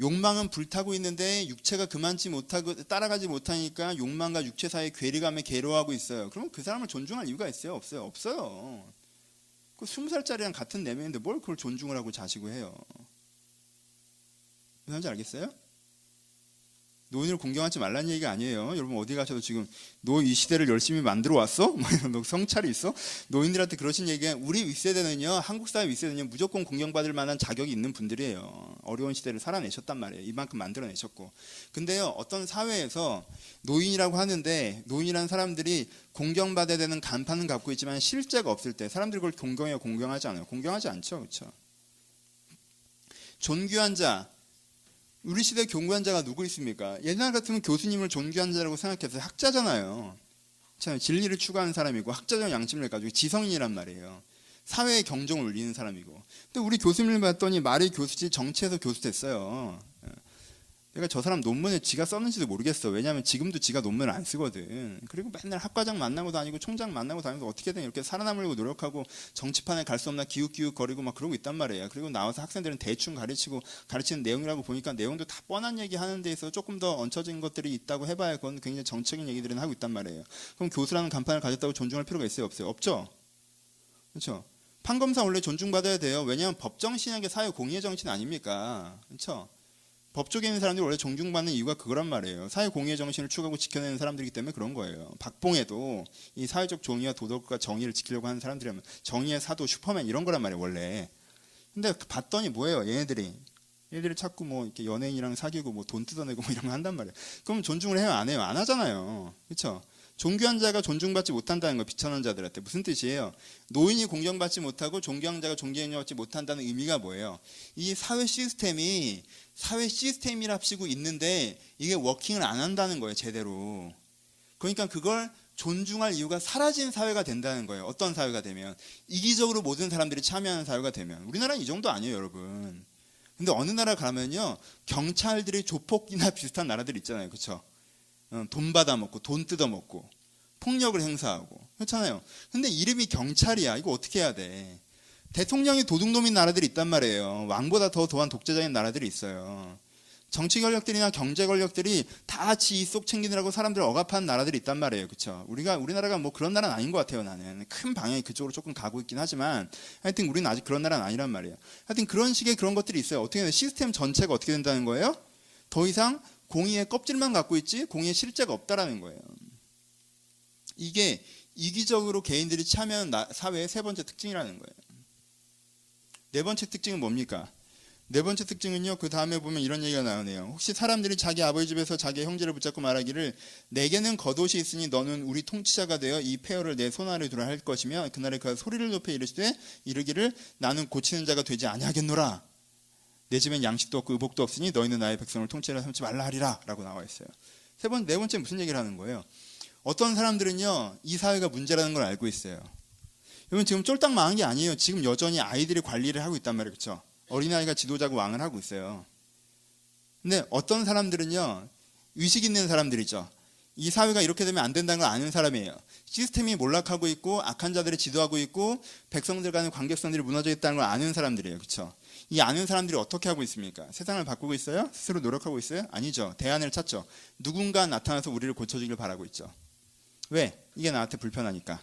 욕망은 불타고 있는데 육체가 그만치 못하고 따라가지 못하니까 욕망과 육체 사이의 괴리감에 괴로워하고 있어요. 그러면 그 사람을 존중할 이유가 있어요? 없어요? 없어요. 그 20살짜리랑 같은 내면인데 뭘 그걸 존중을 하고 자시고 해요? 무슨 말인지 알겠어요? 노인을 공경하지 말라는 얘기가 아니에요. 여러분 어디 가셔도 지금 너 이 시대를 열심히 만들어 왔어? 뭐 이런 너 성찰이 있어? 노인들한테 그러신 얘기가 우리 윗세대는요, 한국 사회 윗세대는요 무조건 공경받을 만한 자격이 있는 분들이에요. 어려운 시대를 살아내셨단 말이에요. 이만큼 만들어내셨고. 근데요, 어떤 사회에서 노인이라고 하는데 노인이라는 사람들이 공경받아야 되는 간판은 갖고 있지만 실제가 없을 때 사람들이 그걸 공경해요? 공경하지 않아요? 공경하지 않죠. 그렇죠? 존귀한 자, 우리 시대 존귀한 자가 누구 있습니까? 옛날 같으면 교수님을 존귀한 자라고 생각해서 학자잖아요. 참 진리를 추구하는 사람이고 학자적 양심을 가지고 지성인이란 말이에요. 사회의 경종을 울리는 사람이고. 근데 우리 교수님을 봤더니 말이 교수지 정치에서 교수 됐어요. 내가 저 사람 논문에 지가 썼는지도 모르겠어. 왜냐하면 지금도 지가 논문을 안 쓰거든. 그리고 맨날 학과장 만나고 다니고 총장 만나고 다니면서 어떻게든 이렇게 살아남으려고 노력하고 정치판에 갈 수 없나 기웃기웃 거리고 막 그러고 있단 말이에요. 그리고 나와서 학생들은 대충 가르치는 내용이라고 보니까 내용도 다 뻔한 얘기 하는 데 있어서 조금 더 얹혀진 것들이 있다고 해봐야 그건 굉장히 정책적인 얘기들은 하고 있단 말이에요. 그럼 교수라는 간판을 가졌다고 존중할 필요가 있어요? 없어요? 없죠? 그렇죠? 판검사 원래 존중받아야 돼요. 왜냐하면 법정신이라는 게 사회 공의의 정신 아닙니까? 그렇죠? 법 쪽에 있는 사람들이 원래 존중받는 이유가 그거란 말이에요. 사회 공의의 정신을 추구하고 지켜내는 사람들이기 때문에 그런 거예요. 박봉에도 이 사회적 정의와 도덕과 정의를 지키려고 하는 사람들이라면 정의의 사도 슈퍼맨 이런 거란 말이에요, 원래. 근데 봤더니 뭐예요, 얘네들이 자꾸 뭐 이렇게 연예인이랑 사귀고 뭐 돈 뜯어내고 뭐 이런 거 한단 말이에요. 그럼 존중을 해요, 안 해요? 안 하잖아요. 그렇죠? 존귀한 자가 존중받지 못한다는 거, 비천한 자들한테 무슨 뜻이에요? 노인이 공경받지 못하고 존귀한 자가 존경받지 못한다는 의미가 뭐예요? 이 사회 시스템이랍시고 있는데 이게 워킹을 안 한다는 거예요, 제대로. 그러니까 그걸 존중할 이유가 사라진 사회가 된다는 거예요. 어떤 사회가 되면? 이기적으로 모든 사람들이 참여하는 사회가 되면. 우리나라는 이 정도 아니에요, 여러분. 근데 어느 나라 가면요, 경찰들이 조폭이나 비슷한 나라들 있잖아요, 그렇죠? 돈 받아먹고 돈 뜯어먹고 폭력을 행사하고 그렇잖아요. 근데 이름이 경찰이야. 이거 어떻게 해야 돼? 대통령이 도둑놈인 나라들이 있단 말이에요. 왕보다 더 더한 독재자인 나라들이 있어요. 정치 권력들이나 경제 권력들이 다 지 속 챙기느라고 사람들을 억압하는 나라들이 있단 말이에요. 그렇죠? 우리나라가 뭐 그런 나라는 아닌 것 같아요. 나는 큰 방향이 그쪽으로 조금 가고 있긴 하지만 하여튼 우리는 아직 그런 나라는 아니란 말이에요. 하여튼 그런 식의 그런 것들이 있어요. 어떻게 되면 시스템 전체가 어떻게 된다는 거예요? 더 이상 공의의 껍질만 갖고 있지 공의의 실제가 없다라는 거예요. 이게 이기적으로 개인들이 참여하는 사회의 세 번째 특징이라는 거예요. 네 번째 특징은 뭡니까? 네 번째 특징은요, 그 다음에 보면 이런 얘기가 나오네요. 혹시 사람들이 자기 아버지 집에서 자기 형제를 붙잡고 말하기를 내게는 겉옷이 있으니 너는 우리 통치자가 되어 이 폐허를 내 손 아래 두라 할 것이며 그날에 그 소리를 높여 이르기를 나는 고치는 자가 되지 아니하겠노라. 내 집엔 양식도 없고 의복도 없으니 너희는 나의 백성을 통치라 삼지 말라 하리라 라고 나와 있어요. 네 번째 무슨 얘기를 하는 거예요? 어떤 사람들은요, 이 사회가 문제라는 걸 알고 있어요. 여러분 지금 쫄딱 망한 게 아니에요. 지금 여전히 아이들이 관리를 하고 있단 말이에요. 그렇죠? 어린아이가 지도자고 왕을 하고 있어요. 근데 어떤 사람들은요, 의식 있는 사람들이죠. 이 사회가 이렇게 되면 안 된다는 걸 아는 사람이에요. 시스템이 몰락하고 있고 악한 자들이 지도하고 있고 백성들 간의 관계성들이 무너져 있다는 걸 아는 사람들이에요. 그렇죠? 이 아는 사람들이 어떻게 하고 있습니까? 세상을 바꾸고 있어요? 스스로 노력하고 있어요? 아니죠. 대안을 찾죠. 누군가 나타나서 우리를 고쳐주길 바라고 있죠. 왜? 이게 나한테 불편하니까.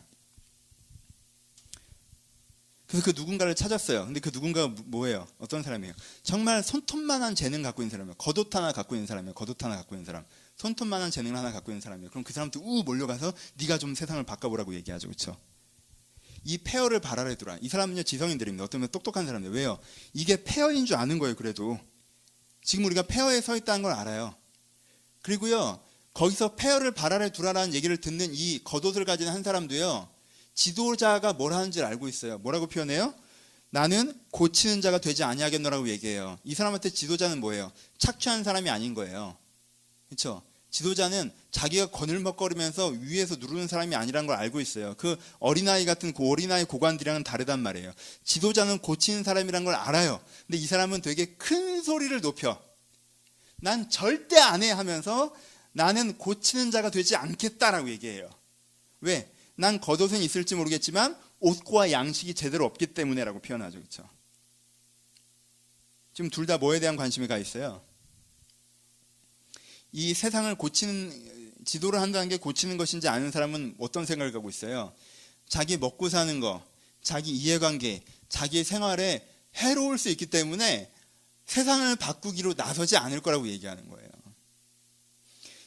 그래서 그 누군가를 찾았어요. 근데 그 누군가가 뭐예요? 어떤 사람이에요? 정말 손톱만한 재능 갖고 있는 사람이에요. 겉옷 하나 갖고 있는 사람이에요. 겉옷 하나 갖고 있는 사람. 손톱만한 재능을 하나 갖고 있는 사람이에요. 그럼 그 사람도 몰려가서 네가 좀 세상을 바꿔보라고 얘기하죠. 그렇죠? 이 폐허를 발하래 두라. 이 사람은요, 지성인들입니다. 어떤 면 똑똑한 사람들. 왜요? 이게 폐허인 줄 아는 거예요. 그래도 지금 우리가 폐허에 서 있다는 걸 알아요. 그리고요, 거기서 폐허를 발하래 두라라는 얘기를 듣는 이 겉옷을 가진 한 사람도요, 지도자가 뭘 하는지를 알고 있어요. 뭐라고 표현해요? 나는 고치는 자가 되지 아니하겠노라고 얘기해요. 이 사람한테 지도자는 뭐예요? 착취한 사람이 아닌 거예요. 그렇죠? 지도자는 자기가 거늘먹거리면서 위에서 누르는 사람이 아니라는 걸 알고 있어요. 그 어린아이 같은 그 어린아이 고관들이랑은 다르단 말이에요. 지도자는 고치는 사람이라는 걸 알아요. 근데 이 사람은 되게 큰 소리를 높여 난 절대 안 해 하면서 나는 고치는 자가 되지 않겠다라고 얘기해요. 왜? 난 겉옷은 있을지 모르겠지만 옷과 양식이 제대로 없기 때문에라고 표현하죠. 그렇죠? 지금 둘 다 뭐에 대한 관심이 가 있어요? 이 세상을 고치는, 지도를 한다는 게 고치는 것인지 아는 사람은 어떤 생각을 갖고 있어요? 자기 먹고 사는 거, 자기 이해관계, 자기 생활에 해로울 수 있기 때문에 세상을 바꾸기로 나서지 않을 거라고 얘기하는 거예요.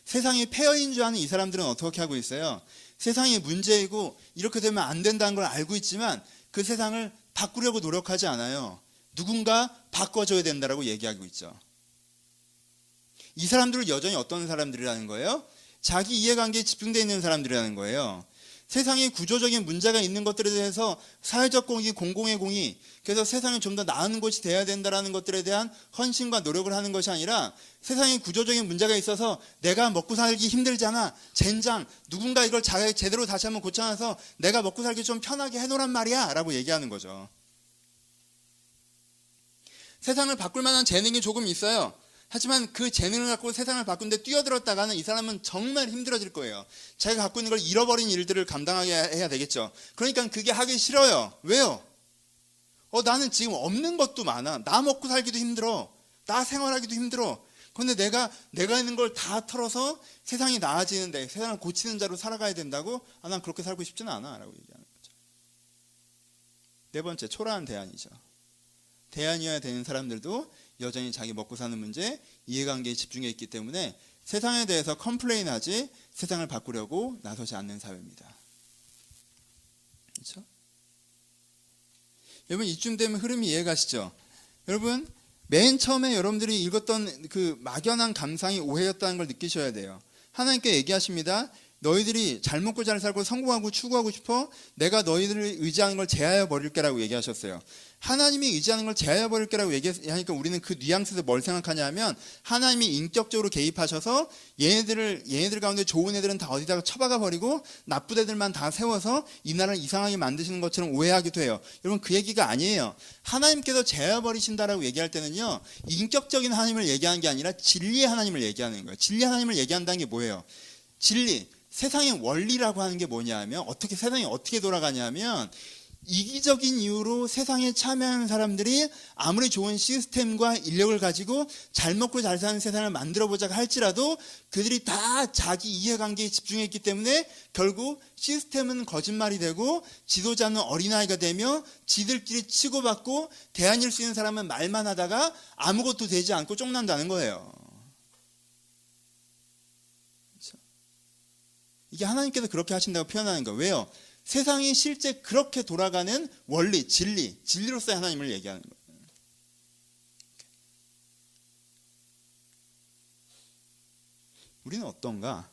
세상이 폐허인 줄 아는 이 사람들은 어떻게 하고 있어요? 세상이 문제이고 이렇게 되면 안 된다는 걸 알고 있지만 그 세상을 바꾸려고 노력하지 않아요. 누군가 바꿔줘야 된다라고 얘기하고 있죠. 이 사람들은 여전히 어떤 사람들이라는 거예요? 자기 이해관계에 집중되어 있는 사람들이라는 거예요. 세상에 구조적인 문제가 있는 것들에 대해서 사회적 공익이 공공의 공의, 그래서 세상이 좀 더 나은 곳이 돼야 된다는 것들에 대한 헌신과 노력을 하는 것이 아니라 세상에 구조적인 문제가 있어서 내가 먹고 살기 힘들잖아, 젠장, 누군가 이걸 제대로 다시 한번 고쳐놔서 내가 먹고 살기 좀 편하게 해놓으란 말이야 라고 얘기하는 거죠. 세상을 바꿀 만한 재능이 조금 있어요. 하지만 그 재능을 갖고 세상을 바꾸는데 뛰어들었다가는 이 사람은 정말 힘들어질 거예요. 자기가 갖고 있는 걸 잃어버린 일들을 감당하게 해야 되겠죠. 그러니까 그게 하기 싫어요. 왜요? 나는 지금 없는 것도 많아. 나 먹고 살기도 힘들어. 나 생활하기도 힘들어. 그런데 내가 있는 걸 다 털어서 세상이 나아지는데, 세상을 고치는 자로 살아가야 된다고? 난 그렇게 살고 싶지는 않아 라고 얘기하는 거죠. 네 번째, 초라한 대안이죠. 대안이어야 되는 사람들도 여전히 자기 먹고 사는 문제, 이해관계에 집중해 있기 때문에 세상에 대해서 컴플레인하지 세상을 바꾸려고 나서지 않는 사회입니다. 그렇죠? 여러분, 이쯤 되면 흐름이 이해가시죠? 여러분, 맨 처음에 여러분들이 읽었던 그 막연한 감상이 오해였다는 걸 느끼셔야 돼요. 하나님께 얘기하십니다. 너희들이 잘 먹고 잘 살고 성공하고 추구하고 싶어? 내가 너희들을 의지하는 걸 제하여 버릴게라고 얘기하셨어요. 하나님이 의지하는 걸 제하여 버릴게라고 얘기하니까 우리는 그 뉘앙스에서 뭘 생각하냐면 하나님이 인격적으로 개입하셔서 얘네들 가운데 좋은 애들은 다 어디다가 처박아 버리고 나쁜 애들만 다 세워서 이 나라를 이상하게 만드시는 것처럼 오해하기도 해요. 여러분, 그 얘기가 아니에요. 하나님께서 제하여 버리신다라고 얘기할 때는요, 인격적인 하나님을 얘기하는 게 아니라 진리의 하나님을 얘기하는 거예요. 진리의 하나님을 얘기한다는 게 뭐예요? 진리, 세상의 원리라고 하는 게 뭐냐면, 세상이 어떻게 돌아가냐면, 이기적인 이유로 세상에 참여하는 사람들이 아무리 좋은 시스템과 인력을 가지고 잘 먹고 잘 사는 세상을 만들어보자고 할지라도 그들이 다 자기 이해관계에 집중했기 때문에 결국 시스템은 거짓말이 되고 지도자는 어린아이가 되며 지들끼리 치고받고 대안일 수 있는 사람은 말만 하다가 아무것도 되지 않고 쫑난다는 거예요. 그렇죠? 이게 하나님께서 그렇게 하신다고 표현하는 거예요. 왜요? 세상이 실제 그렇게 돌아가는 원리, 진리로서의 하나님을 얘기하는 거예요. 우리는 어떤가?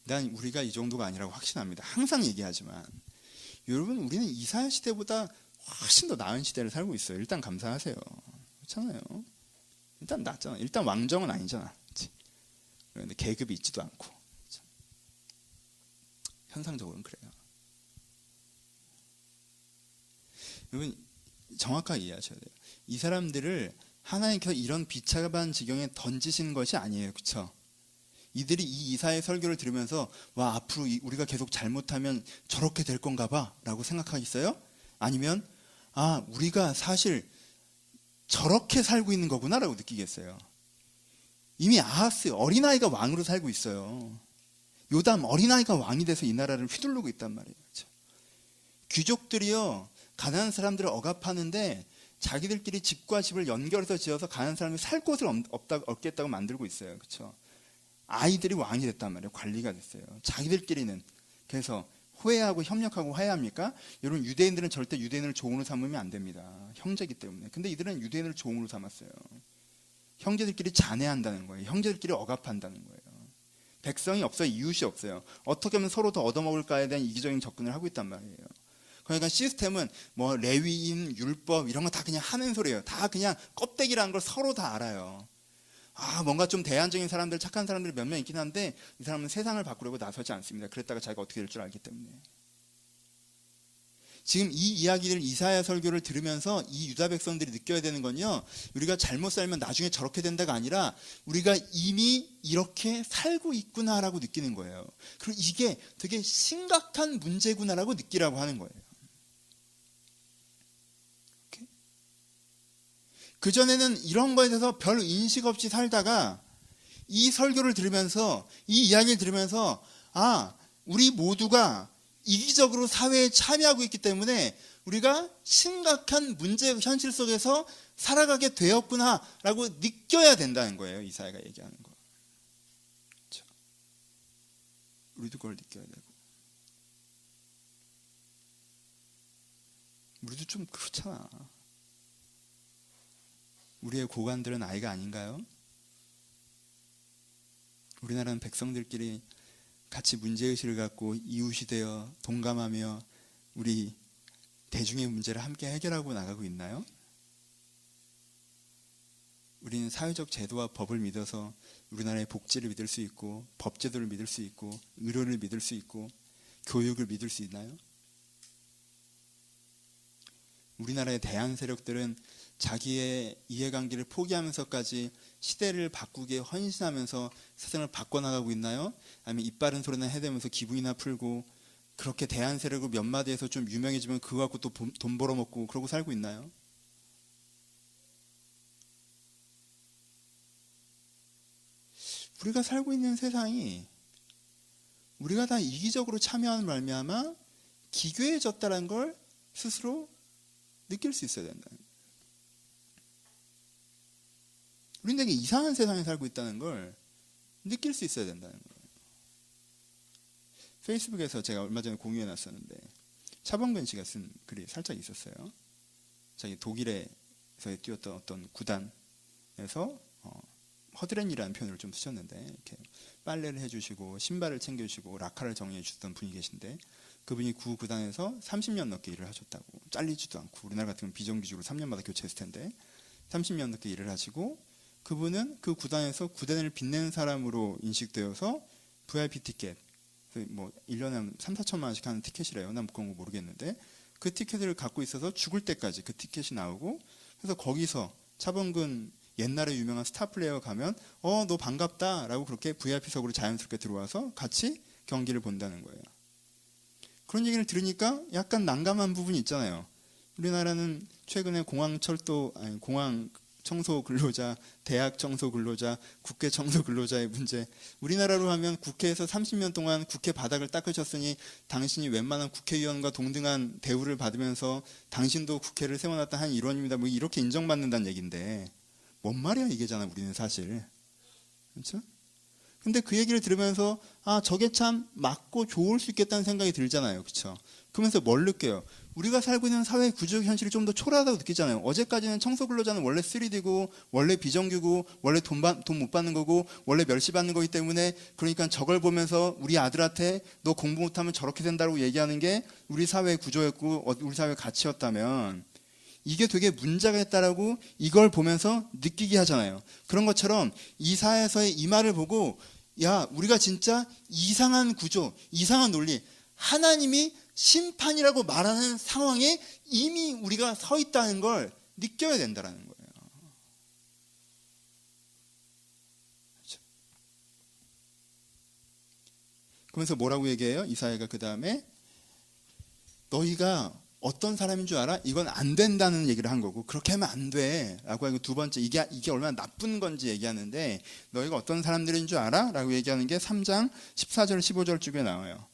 난 우리가 이 정도가 아니라고 확신합니다. 항상 얘기하지만 여러분, 우리는 이사야 시대보다 훨씬 더 나은 시대를 살고 있어요. 일단 감사하세요. 그렇잖아요. 일단 낫잖아. 일단 왕정은 아니잖아. 그런데 계급이 있지도 않고. 그렇죠? 현상적으로는 그래요. 여러분, 정확하게 이해하셔야 돼요. 이 사람들을 하나님께서 이런 비참한 지경에 던지신 것이 아니에요. 그렇죠? 이들이 이 이사의 설교를 들으면서 와, 앞으로 우리가 계속 잘못하면 저렇게 될 건가 봐 라고 생각하겠어요? 아니면 우리가 사실 저렇게 살고 있는 거구나 라고 느끼겠어요? 이미 아하스 어린아이가 왕으로 살고 있어요. 요담 어린아이가 왕이 돼서 이 나라를 휘두르고 있단 말이에요. 그렇죠? 귀족들이요, 가난한 사람들을 억압하는데 자기들끼리 집과 집을 연결해서 지어서 가난한 사람이 살 곳을 얻겠다고 만들고 있어요. 그렇죠? 아이들이 왕이 됐단 말이에요. 관리가 됐어요. 자기들끼리는. 그래서 호해하고 협력하고 화해합니까? 여러분, 유대인들은 절대 유대인을 종으로 삼으면 안 됩니다. 형제이기 때문에. 근데 이들은 유대인을 종으로 삼았어요. 형제들끼리 잔해한다는 거예요. 형제들끼리 억압한다는 거예요. 백성이 없어요. 이웃이 없어요. 어떻게 하면 서로 더 얻어먹을까에 대한 이기적인 접근을 하고 있단 말이에요. 그러니까 시스템은 뭐 레위인, 율법 이런 거 다 그냥 하는 소리예요. 다 그냥 껍데기라는 걸 서로 다 알아요. 뭔가 좀 대안적인 사람들, 착한 사람들이 몇 명 있긴 한데 이 사람은 세상을 바꾸려고 나서지 않습니다. 그랬다가 자기가 어떻게 될 줄 알기 때문에. 지금 이 이야기를 이사야 설교를 들으면서 이 유다 백성들이 느껴야 되는 건요, 우리가 잘못 살면 나중에 저렇게 된다가 아니라 우리가 이미 이렇게 살고 있구나라고 느끼는 거예요. 그리고 이게 되게 심각한 문제구나라고 느끼라고 하는 거예요. 그전에는 이런 거에 대해서 별 인식 없이 살다가 이 설교를 들으면서, 이 이야기를 들으면서, 우리 모두가 이기적으로 사회에 참여하고 있기 때문에 우리가 심각한 문제 현실 속에서 살아가게 되었구나라고 느껴야 된다는 거예요. 이사야가 얘기하는 거. 그렇죠? 우리도 그걸 느껴야 되고. 우리도 좀 그렇잖아. 우리의 고관들은 아이가 아닌가요? 우리나라는 백성들끼리 같이 문제의식을 갖고 이웃이 되어 동감하며 우리 대중의 문제를 함께 해결하고 나가고 있나요? 우리는 사회적 제도와 법을 믿어서 우리나라의 복지를 믿을 수 있고, 법제도를 믿을 수 있고, 의료를 믿을 수 있고, 교육을 믿을 수 있나요? 우리나라의 대한 세력들은 자기의 이해관계를 포기하면서까지 시대를 바꾸기에 헌신하면서 세상을 바꿔나가고 있나요? 아니면 입바른 소리나 해대면서 기분이나 풀고, 그렇게 대한 세력으로 몇 마디에서 좀 유명해지면 그거 갖고 또 돈 벌어먹고 그러고 살고 있나요? 우리가 살고 있는 세상이 우리가 다 이기적으로 참여하는 말미암아 기괴해졌다는 걸 스스로 느낄 수 있어야 된다. 우리는 되게 이상한 세상에 살고 있다는 걸 느낄 수 있어야 된다는 거예요. 페이스북에서 제가 얼마 전에 공유해놨었는데, 차범근 씨가 쓴 글이 살짝 있었어요. 자기 독일에서 뛰었던 어떤 구단에서 허드렛이라는 표현을 좀 쓰셨는데, 이렇게 빨래를 해주시고 신발을 챙겨주시고 락카를 정리해 주셨던 분이 계신데, 그분이 구 구단에서 30년 넘게 일을 하셨다고. 잘리지도 않고, 우리나라 같으면 비정규직으로 3년마다 교체했을 텐데 30년 넘게 일을 하시고, 그분은 그 구단에서 구단을 빛내는 사람으로 인식되어서 VIP 티켓, 뭐 1년에 3, 4천만 원씩 하는 티켓이래요. 난 그런 거 모르겠는데, 그 티켓을 갖고 있어서 죽을 때까지 그 티켓이 나오고, 그래서 거기서 차범근 옛날에 유명한 스타 플레이어 가면 너 반갑다 라고 그렇게 VIP석으로 자연스럽게 들어와서 같이 경기를 본다는 거예요. 그런 얘기를 들으니까 약간 난감한 부분이 있잖아요. 우리나라는 최근에 공항 청소 근로자, 대학 청소 근로자, 국회 청소 근로자의 문제, 우리나라로 하면 국회에서 30년 동안 국회 바닥을 닦으셨으니 당신이 웬만한 국회의원과 동등한 대우를 받으면서 당신도 국회를 세워놨다 한 일원입니다, 뭐 이렇게 인정받는다는 얘기인데, 뭔 말이야 이게잖아 우리는 사실. 그렇죠? 근데 그 얘기를 들으면서 저게 참 맞고 좋을 수 있겠다는 생각이 들잖아요. 그렇죠? 그러면서 뭘 느껴요? 우리가 살고 있는 사회 구조 현실이 좀 더 초라하다고 느끼잖아요. 어제까지는 청소근로자는 원래 3D고 원래 비정규고 원래 돈 못 받는 거고 원래 멸시받는 거기 때문에, 그러니까 저걸 보면서 우리 아들한테 너 공부 못하면 저렇게 된다고 얘기하는 게 우리 사회 구조였고 우리 사회 가치였다면, 이게 되게 문제가 있다라고 이걸 보면서 느끼게 하잖아요. 그런 것처럼 이사야서의 이 말을 보고, 야, 우리가 진짜 이상한 구조, 이상한 논리, 하나님이 심판이라고 말하는 상황에 이미 우리가 서 있다는 걸 느껴야 된다는 거예요. 그렇죠? 그러면서 뭐라고 얘기해요? 이사야가 그 다음에 너희가 어떤 사람인 줄 알아? 이건 안 된다는 얘기를 한 거고, 그렇게 하면 안 돼 라고 하고, 두 번째 이게 얼마나 나쁜 건지 얘기하는데, 너희가 어떤 사람들인 줄 알아? 라고 얘기하는 게 3장 14절 15절 쪽에 나와요.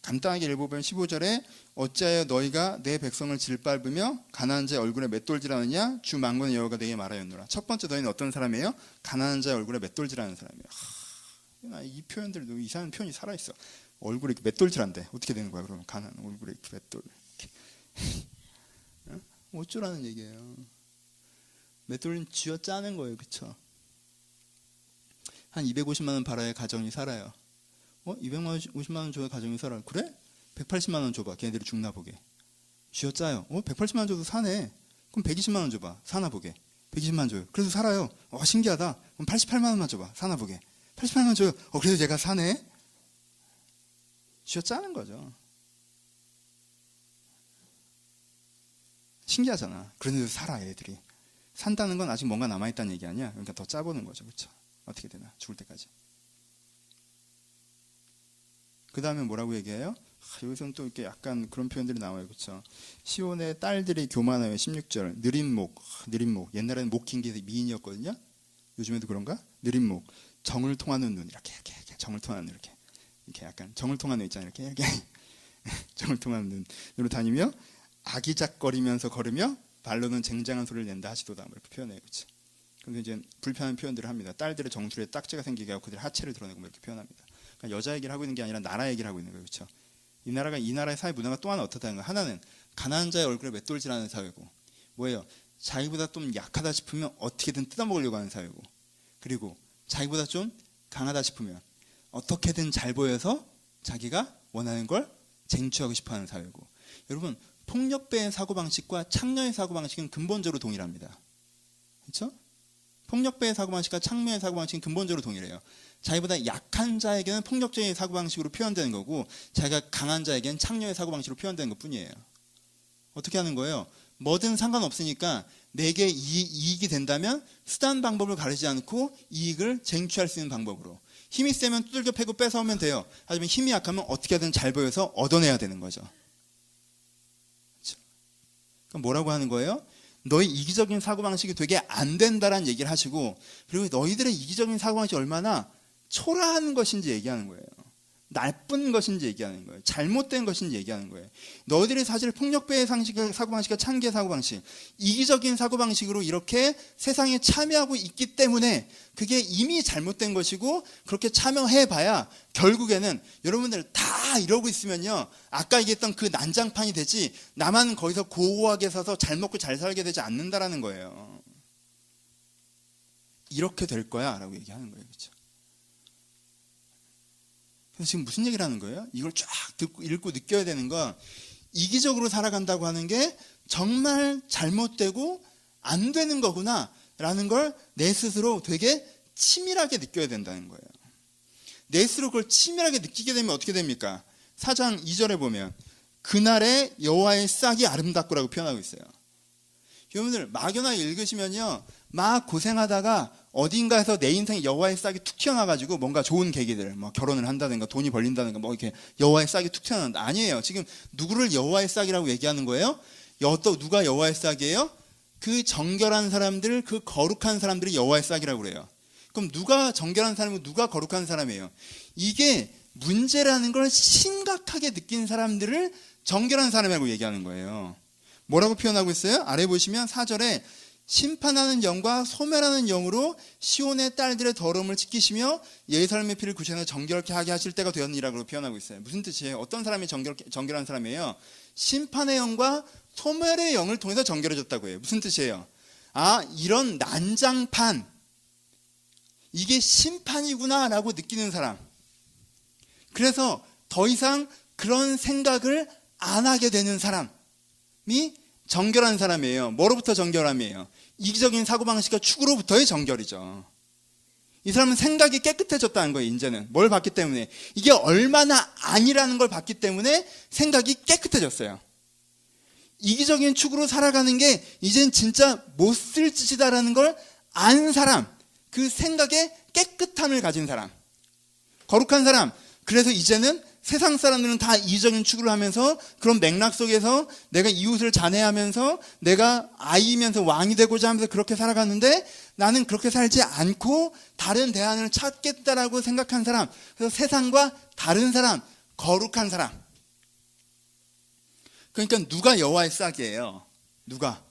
간단하게 읽어보면 15절에 어찌하여 너희가 내 백성을 질밟으며 가난한 자의 얼굴에 맷돌질하느냐? 주 만군의 여호와가 내게 말하였노라. 첫 번째, 너희는 어떤 사람이에요? 가난한 자의 얼굴에 맷돌질하는 사람이에요. 이 표현들도 이상한 표현이 살아있어. 얼굴에 맷돌질한대. 어떻게 되는 거야 그러면? 가난 얼굴에 맷돌. 어쩌라는 얘기예요. 맷돌은 쥐어 짜는 거예요. 그쵸? 한 250만 원 벌어야 가정이 살아요. 250만 원 줘야 가정이 살아. 그래? 180만 원 줘봐. 걔네들이 죽나 보게. 쥐어 짜요. 180만 원 줘도 사네. 그럼 120만 원 줘봐. 사나 보게. 120만 원 줘요. 그래서 살아요. 신기하다. 그럼 88만 원만 줘봐. 사나 보게. 88만 원 줘요. 그래서 제가 사네. 쥐어 짜는 거죠. 신기하잖아. 그런데도 살아 애들이. 산다는 건 아직 뭔가 남아있다는 얘기 아니야. 그러니까 더 짜보는 거죠. 그렇죠? 어떻게 되나 죽을 때까지. 그 다음에 뭐라고 얘기해요? 여기서는 또 이렇게 약간 그런 표현들이 나와요. 그렇죠? 시온의 딸들이 교만하여 16절 느린 목. 옛날에는 목 긴 게 미인이었거든요. 요즘에도 그런가? 느린 목, 정을 통하는 눈 이렇게 정을 통하는 눈 이렇게 약간 정을 통하는 눈 있잖아요. 이렇게 정을 통하는 눈으로 다니며 아기작거리면서 걸으며 발로는 쟁쟁한 소리를 낸다 하시도다 이렇게 표현해요. 그렇죠? 그런데 이제 불편한 표현들을 합니다. 딸들의 정수리에 딱지가 생기게 하고 그들의 하체를 드러내고 이렇게 표현합니다. 그러니까 여자 얘기를 하고 있는 게 아니라 나라 얘기를 하고 있는 거예요. 그렇죠? 이 나라의 사회 문화가 또 하나 어떻다는 거예요. 하나는 가난한 자의 얼굴에 맷돌질하는 사회고, 뭐예요? 자기보다 좀 약하다 싶으면 어떻게든 뜯어먹으려고 하는 사회고, 그리고 자기보다 좀 강하다 싶으면 어떻게든 잘 보여서 자기가 원하는 걸 쟁취하고 싶어하는 사회고. 여러분, 폭력배의 사고방식과 창녀의 사고방식은 근본적으로 동일합니다. 그렇죠? 폭력배의 사고방식과 창녀의 사고방식은 근본적으로 동일해요. 자기보다 약한 자에게는 폭력적인 사고방식으로 표현되는 거고, 자기가 강한 자에게는 창녀의 사고방식으로 표현되는 것뿐이에요. 어떻게 하는 거예요? 뭐든 상관없으니까 내게 이익이 된다면 수단 방법을 가리지 않고 이익을 쟁취할 수 있는 방법으로. 힘이 세면 두들겨 패고 뺏어오면 돼요. 하지만 힘이 약하면 어떻게든 잘 보여서 얻어내야 되는 거죠. 그렇죠? 그럼 뭐라고 하는 거예요? 너희 이기적인 사고방식이 되게 안 된다라는 얘기를 하시고, 그리고 너희들의 이기적인 사고방식이 얼마나 초라한 것인지 얘기하는 거예요. 나쁜 것인지 얘기하는 거예요. 잘못된 것인지 얘기하는 거예요. 너희들이 사실 폭력배의 사고방식과 창기의 사고방식, 이기적인 사고방식으로 이렇게 세상에 참여하고 있기 때문에 그게 이미 잘못된 것이고, 그렇게 참여해봐야 결국에는 여러분들 다 이러고 있으면요, 아까 얘기했던 그 난장판이 되지 나만 거기서 고고하게 서서 잘 먹고 잘 살게 되지 않는다라는 거예요. 이렇게 될 거야 라고 얘기하는 거예요. 그렇죠? 그래서 지금 무슨 얘기를 하는 거예요? 이걸 쫙 듣고 읽고 느껴야 되는 건, 이기적으로 살아간다고 하는 게 정말 잘못되고 안 되는 거구나 라는 걸 내 스스로 되게 치밀하게 느껴야 된다는 거예요. 내 스스로 그걸 치밀하게 느끼게 되면 어떻게 됩니까? 4장 2절에 보면 그날의 여호와의 싹이 아름답고라고 표현하고 있어요. 여러분들 막연하게 읽으시면요, 막 고생하다가 어딘가에서 내 인생에 여호와의 싹이 툭 튀어나와가지고 뭔가 좋은 계기들, 뭐 결혼을 한다든가 돈이 벌린다든가 뭐 이렇게 여호와의 싹이 툭 튀어나온다. 아니에요. 지금 누구를 여호와의 싹이라고 얘기하는 거예요? 또 누가 여호와의 싹이에요? 그 정결한 사람들, 그 거룩한 사람들이 여호와의 싹이라고 그래요. 그럼 누가 정결한 사람이고 누가 거룩한 사람이에요? 이게 문제라는 걸 심각하게 느낀 사람들을 정결한 사람이라고 얘기하는 거예요. 뭐라고 표현하고 있어요? 아래 보시면 4절에 심판하는 영과 소멸하는 영으로 시온의 딸들의 더러움을 지키시며 예루살렘의 피를 구셔서 정결케 하게 하실 때가 되었느니라고 표현하고 있어요. 무슨 뜻이에요? 어떤 사람이 정결한 사람이에요? 심판의 영과 소멸의 영을 통해서 정결해졌다고 해요. 무슨 뜻이에요? 아, 이런 난장판, 이게 심판이구나 라고 느끼는 사람. 그래서 더 이상 그런 생각을 안 하게 되는 사람이 정결한 사람이에요. 뭐로부터 정결함이에요? 이기적인 사고방식과 축으로부터의 정결이죠. 이 사람은 생각이 깨끗해졌다는 거예요. 이제는 뭘 봤기 때문에, 이게 얼마나 아니라는 걸 봤기 때문에 생각이 깨끗해졌어요. 이기적인 축으로 살아가는 게 이젠 진짜 못 쓸 짓이다라는 걸 안 사람, 그 생각에 깨끗함을 가진 사람, 거룩한 사람. 그래서 이제는 세상 사람들은 다 이기적인 추구를 하면서 그런 맥락 속에서 내가 이웃을 잔해하면서 내가 아이면서 왕이 되고자 하면서 그렇게 살아갔는데, 나는 그렇게 살지 않고 다른 대안을 찾겠다라고 생각한 사람, 그래서 세상과 다른 사람, 거룩한 사람. 그러니까 누가 여호와의 싹이에요? 누가?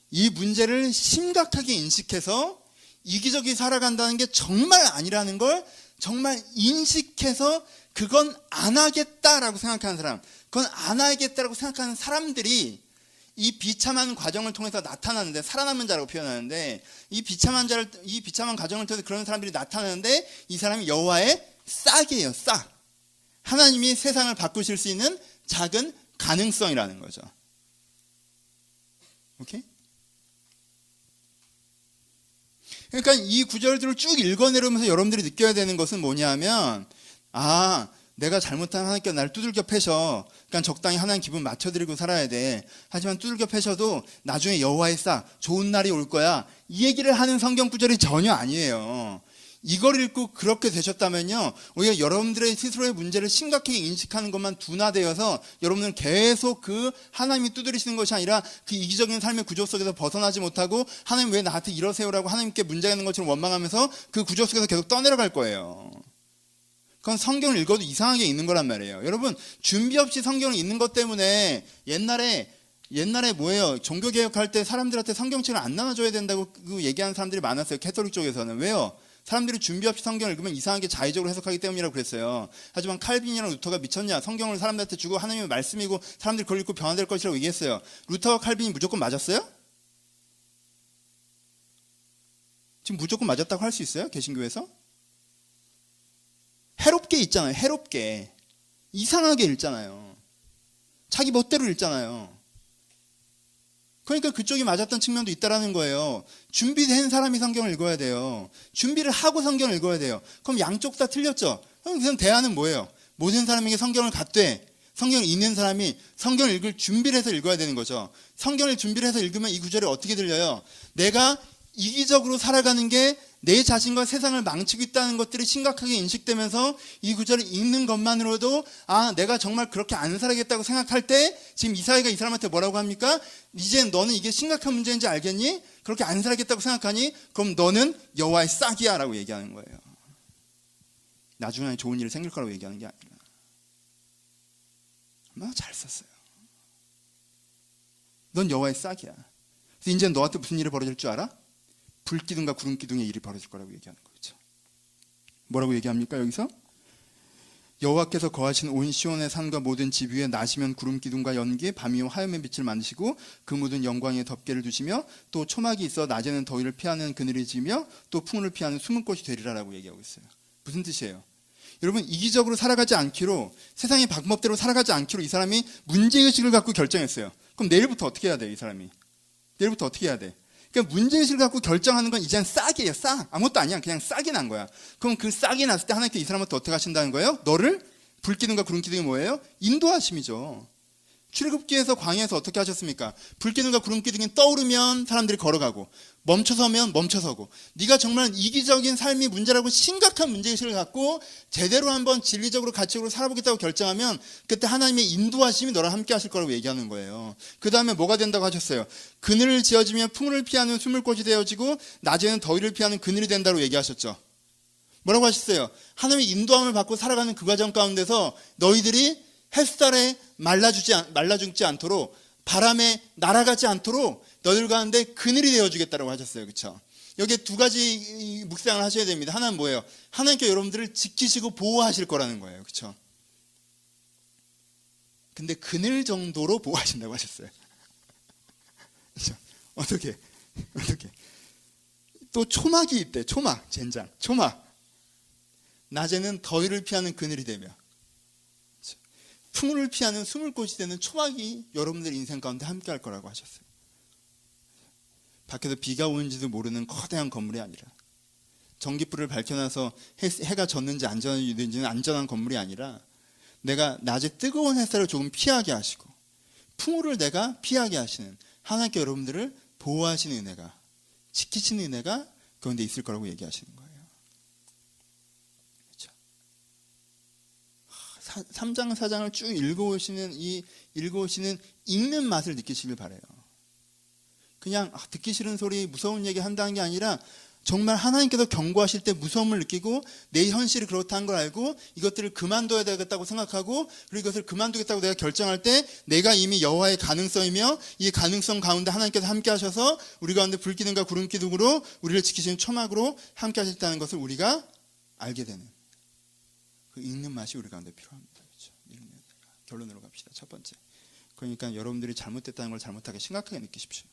이 문제를 심각하게 인식해서 이기적이 살아간다는 게 정말 아니라는 걸 정말 인식해서 그건 안 하겠다라고 생각하는 사람, 그건 안 하겠다라고 생각하는 사람들이 이 비참한 과정을 통해서 나타나는데, 살아남은 자라고 표현하는데, 이 비참한 과정을 통해서 그런 사람들이 나타나는데, 이 사람이 여호와의 싹이에요. 싹. 하나님이 세상을 바꾸실 수 있는 작은 가능성이라는 거죠. 오케이? 그러니까 이 구절들을 쭉 읽어내려면서 여러분들이 느껴야 되는 것은 뭐냐면, 아, 내가 잘못하면 하나님께 나를 두들겨 패셔. 그러니까 적당히 하나님 기분 맞춰드리고 살아야 돼. 하지만 두들겨 패셔도 나중에 여호와의 싹 좋은 날이 올 거야. 이 얘기를 하는 성경 구절이 전혀 아니에요. 이걸 읽고 그렇게 되셨다면요, 오히려 여러분들의 스스로의 문제를 심각하게 인식하는 것만 둔화되어서 여러분들은 계속 그 하나님이 두드리시는 것이 아니라 그 이기적인 삶의 구조 속에서 벗어나지 못하고 하나님 왜 나한테 이러세요라고 하나님께 문제가 있는 것처럼 원망하면서 그 구조 속에서 계속 떠내려갈 거예요. 그건 성경을 읽어도 이상하게 읽는 거란 말이에요. 여러분, 준비 없이 성경을 읽는 것 때문에 옛날에 뭐예요? 종교개혁할 때 사람들한테 성경책을 안 나눠줘야 된다고 그 얘기하는 사람들이 많았어요. 캐톨릭 쪽에서는. 왜요? 사람들이 준비 없이 성경을 읽으면 이상하게 자의적으로 해석하기 때문이라고 그랬어요. 하지만 칼빈이랑 루터가 미쳤냐? 성경을 사람들한테 주고 하나님의 말씀이고 사람들이 그걸 읽고 변화될 것이라고 얘기했어요. 루터와 칼빈이 무조건 맞았어요? 지금 무조건 맞았다고 할 수 있어요? 개신교에서? 해롭게 읽잖아요. 해롭게. 이상하게 읽잖아요. 자기 멋대로 읽잖아요. 그러니까 그쪽이 맞았던 측면도 있다라는 거예요. 준비된 사람이 성경을 읽어야 돼요. 준비를 하고 성경을 읽어야 돼요. 그럼 양쪽 다 틀렸죠? 그럼 대안은 뭐예요? 모든 사람에게 성경을 갖되 성경을 읽는 사람이 성경을 읽을 준비를 해서 읽어야 되는 거죠. 성경을 준비를 해서 읽으면 이 구절이 어떻게 들려요? 내가 이기적으로 살아가는 게 내 자신과 세상을 망치고 있다는 것들이 심각하게 인식되면서 이 구절을 읽는 것만으로도 아, 내가 정말 그렇게 안 살아야겠다고 생각할 때 지금 이사야가 이 사람한테 뭐라고 합니까? 이제 너는 이게 심각한 문제인지 알겠니? 그렇게 안 살아야겠다고 생각하니? 그럼 너는 여호와의 싹이야 라고 얘기하는 거예요. 나중에 좋은 일이 생길 거라고 얘기하는 게 아니라. 얼마나 잘 썼어요. 넌 여호와의 싹이야. 그래서 이제 너한테 무슨 일이 벌어질 줄 알아? 불기둥과 구름기둥의 일이 벌어질 거라고 얘기하는 거죠. 뭐라고 얘기합니까 여기서? 여호와께서 거하신 온 시온의 산과 모든 집 위에 낮이면 구름기둥과 연기, 밤이면 화염의 빛을 만드시고 그 모든 영광에 덮개를 두시며 또 초막이 있어 낮에는 더위를 피하는 그늘이 지며 또 풍을 피하는 숨은 꽃이 되리라라고 얘기하고 있어요. 무슨 뜻이에요? 여러분, 이기적으로 살아가지 않기로, 세상의 방법대로 살아가지 않기로 이 사람이 문제의식을 갖고 결정했어요. 그럼 내일부터 어떻게 해야 돼? 이 사람이 내일부터 어떻게 해야 돼? 그러니까 문제의식을 갖고 결정하는 건 이제는 싹이에요. 싹. 아무것도 아니야. 그냥 싹이 난 거야. 그럼 그 싹이 났을 때 하나님께 이 사람한테 어떻게 하신다는 거예요? 너를 불기둥과 구름기둥이 뭐예요? 인도하심이죠. 출애굽기에서 광야에서 어떻게 하셨습니까? 불기둥과 구름기둥이 떠오르면 사람들이 걸어가고 멈춰서면 멈춰서고, 네가 정말 이기적인 삶이 문제라고 심각한 문제의식을 갖고 제대로 한번 진리적으로 가치적으로 살아보겠다고 결정하면 그때 하나님의 인도하심이 너랑 함께 하실 거라고 얘기하는 거예요. 그 다음에 뭐가 된다고 하셨어요? 그늘을 지어지면 풍을 피하는 숨을꽃이 되어지고 낮에는 더위를 피하는 그늘이 된다고 얘기하셨죠. 뭐라고 하셨어요? 하나님의 인도함을 받고 살아가는 그 과정 가운데서 너희들이 햇살에 말라죽지 않도록, 바람에 날아가지 않도록 너희들 가운데 그늘이 되어주겠다고 하셨어요. 그렇죠? 여기에 두 가지 묵상을 하셔야 됩니다. 하나는 뭐예요? 하나님께 여러분들을 지키시고 보호하실 거라는 거예요. 그렇죠? 근데 그늘 정도로 보호하신다고 하셨어요. 그렇죠? 어떻게? 또 초막이 있대. 초막, 젠장, 초막. 낮에는 더위를 피하는 그늘이 되며 풍을 피하는 숨을꽃이 되는 초막이 여러분들 인생 가운데 함께 할 거라고 하셨어요. 밖에서 비가 오는지도 모르는 거대한 건물이 아니라, 전기불을 밝혀놔서 해가 졌는지 안 졌는지는 안전한 건물이 아니라, 내가 낮에 뜨거운 햇살을 조금 피하게 하시고 풍우를 내가 피하게 하시는 하나님께 여러분들을 보호하시는 은혜가, 지키시는 은혜가 그런데 있을 거라고 얘기하시는 거예요. 3장 4장을 쭉 읽어오시는 읽는 맛을 느끼시길 바라요. 그냥 듣기 싫은 소리, 무서운 얘기 한다는 게 아니라 정말 하나님께서 경고하실 때 무서움을 느끼고 내 현실이 그렇다는 걸 알고 이것들을 그만둬야 되겠다고 생각하고, 그리고 이것을 그만두겠다고 내가 결정할 때 내가 이미 여호와의 가능성이며 이 가능성 가운데 하나님께서 함께 하셔서 우리 가운데 불기둥과 구름기둥으로 우리를 지키시는 초막으로 함께 하셨다는 것을 우리가 알게 되는 그 읽는 맛이 우리 가운데 필요합니다. 그렇죠? 결론으로 갑시다. 첫 번째. 그러니까 여러분들이 잘못됐다는 걸 잘못하게 심각하게 느끼십시오.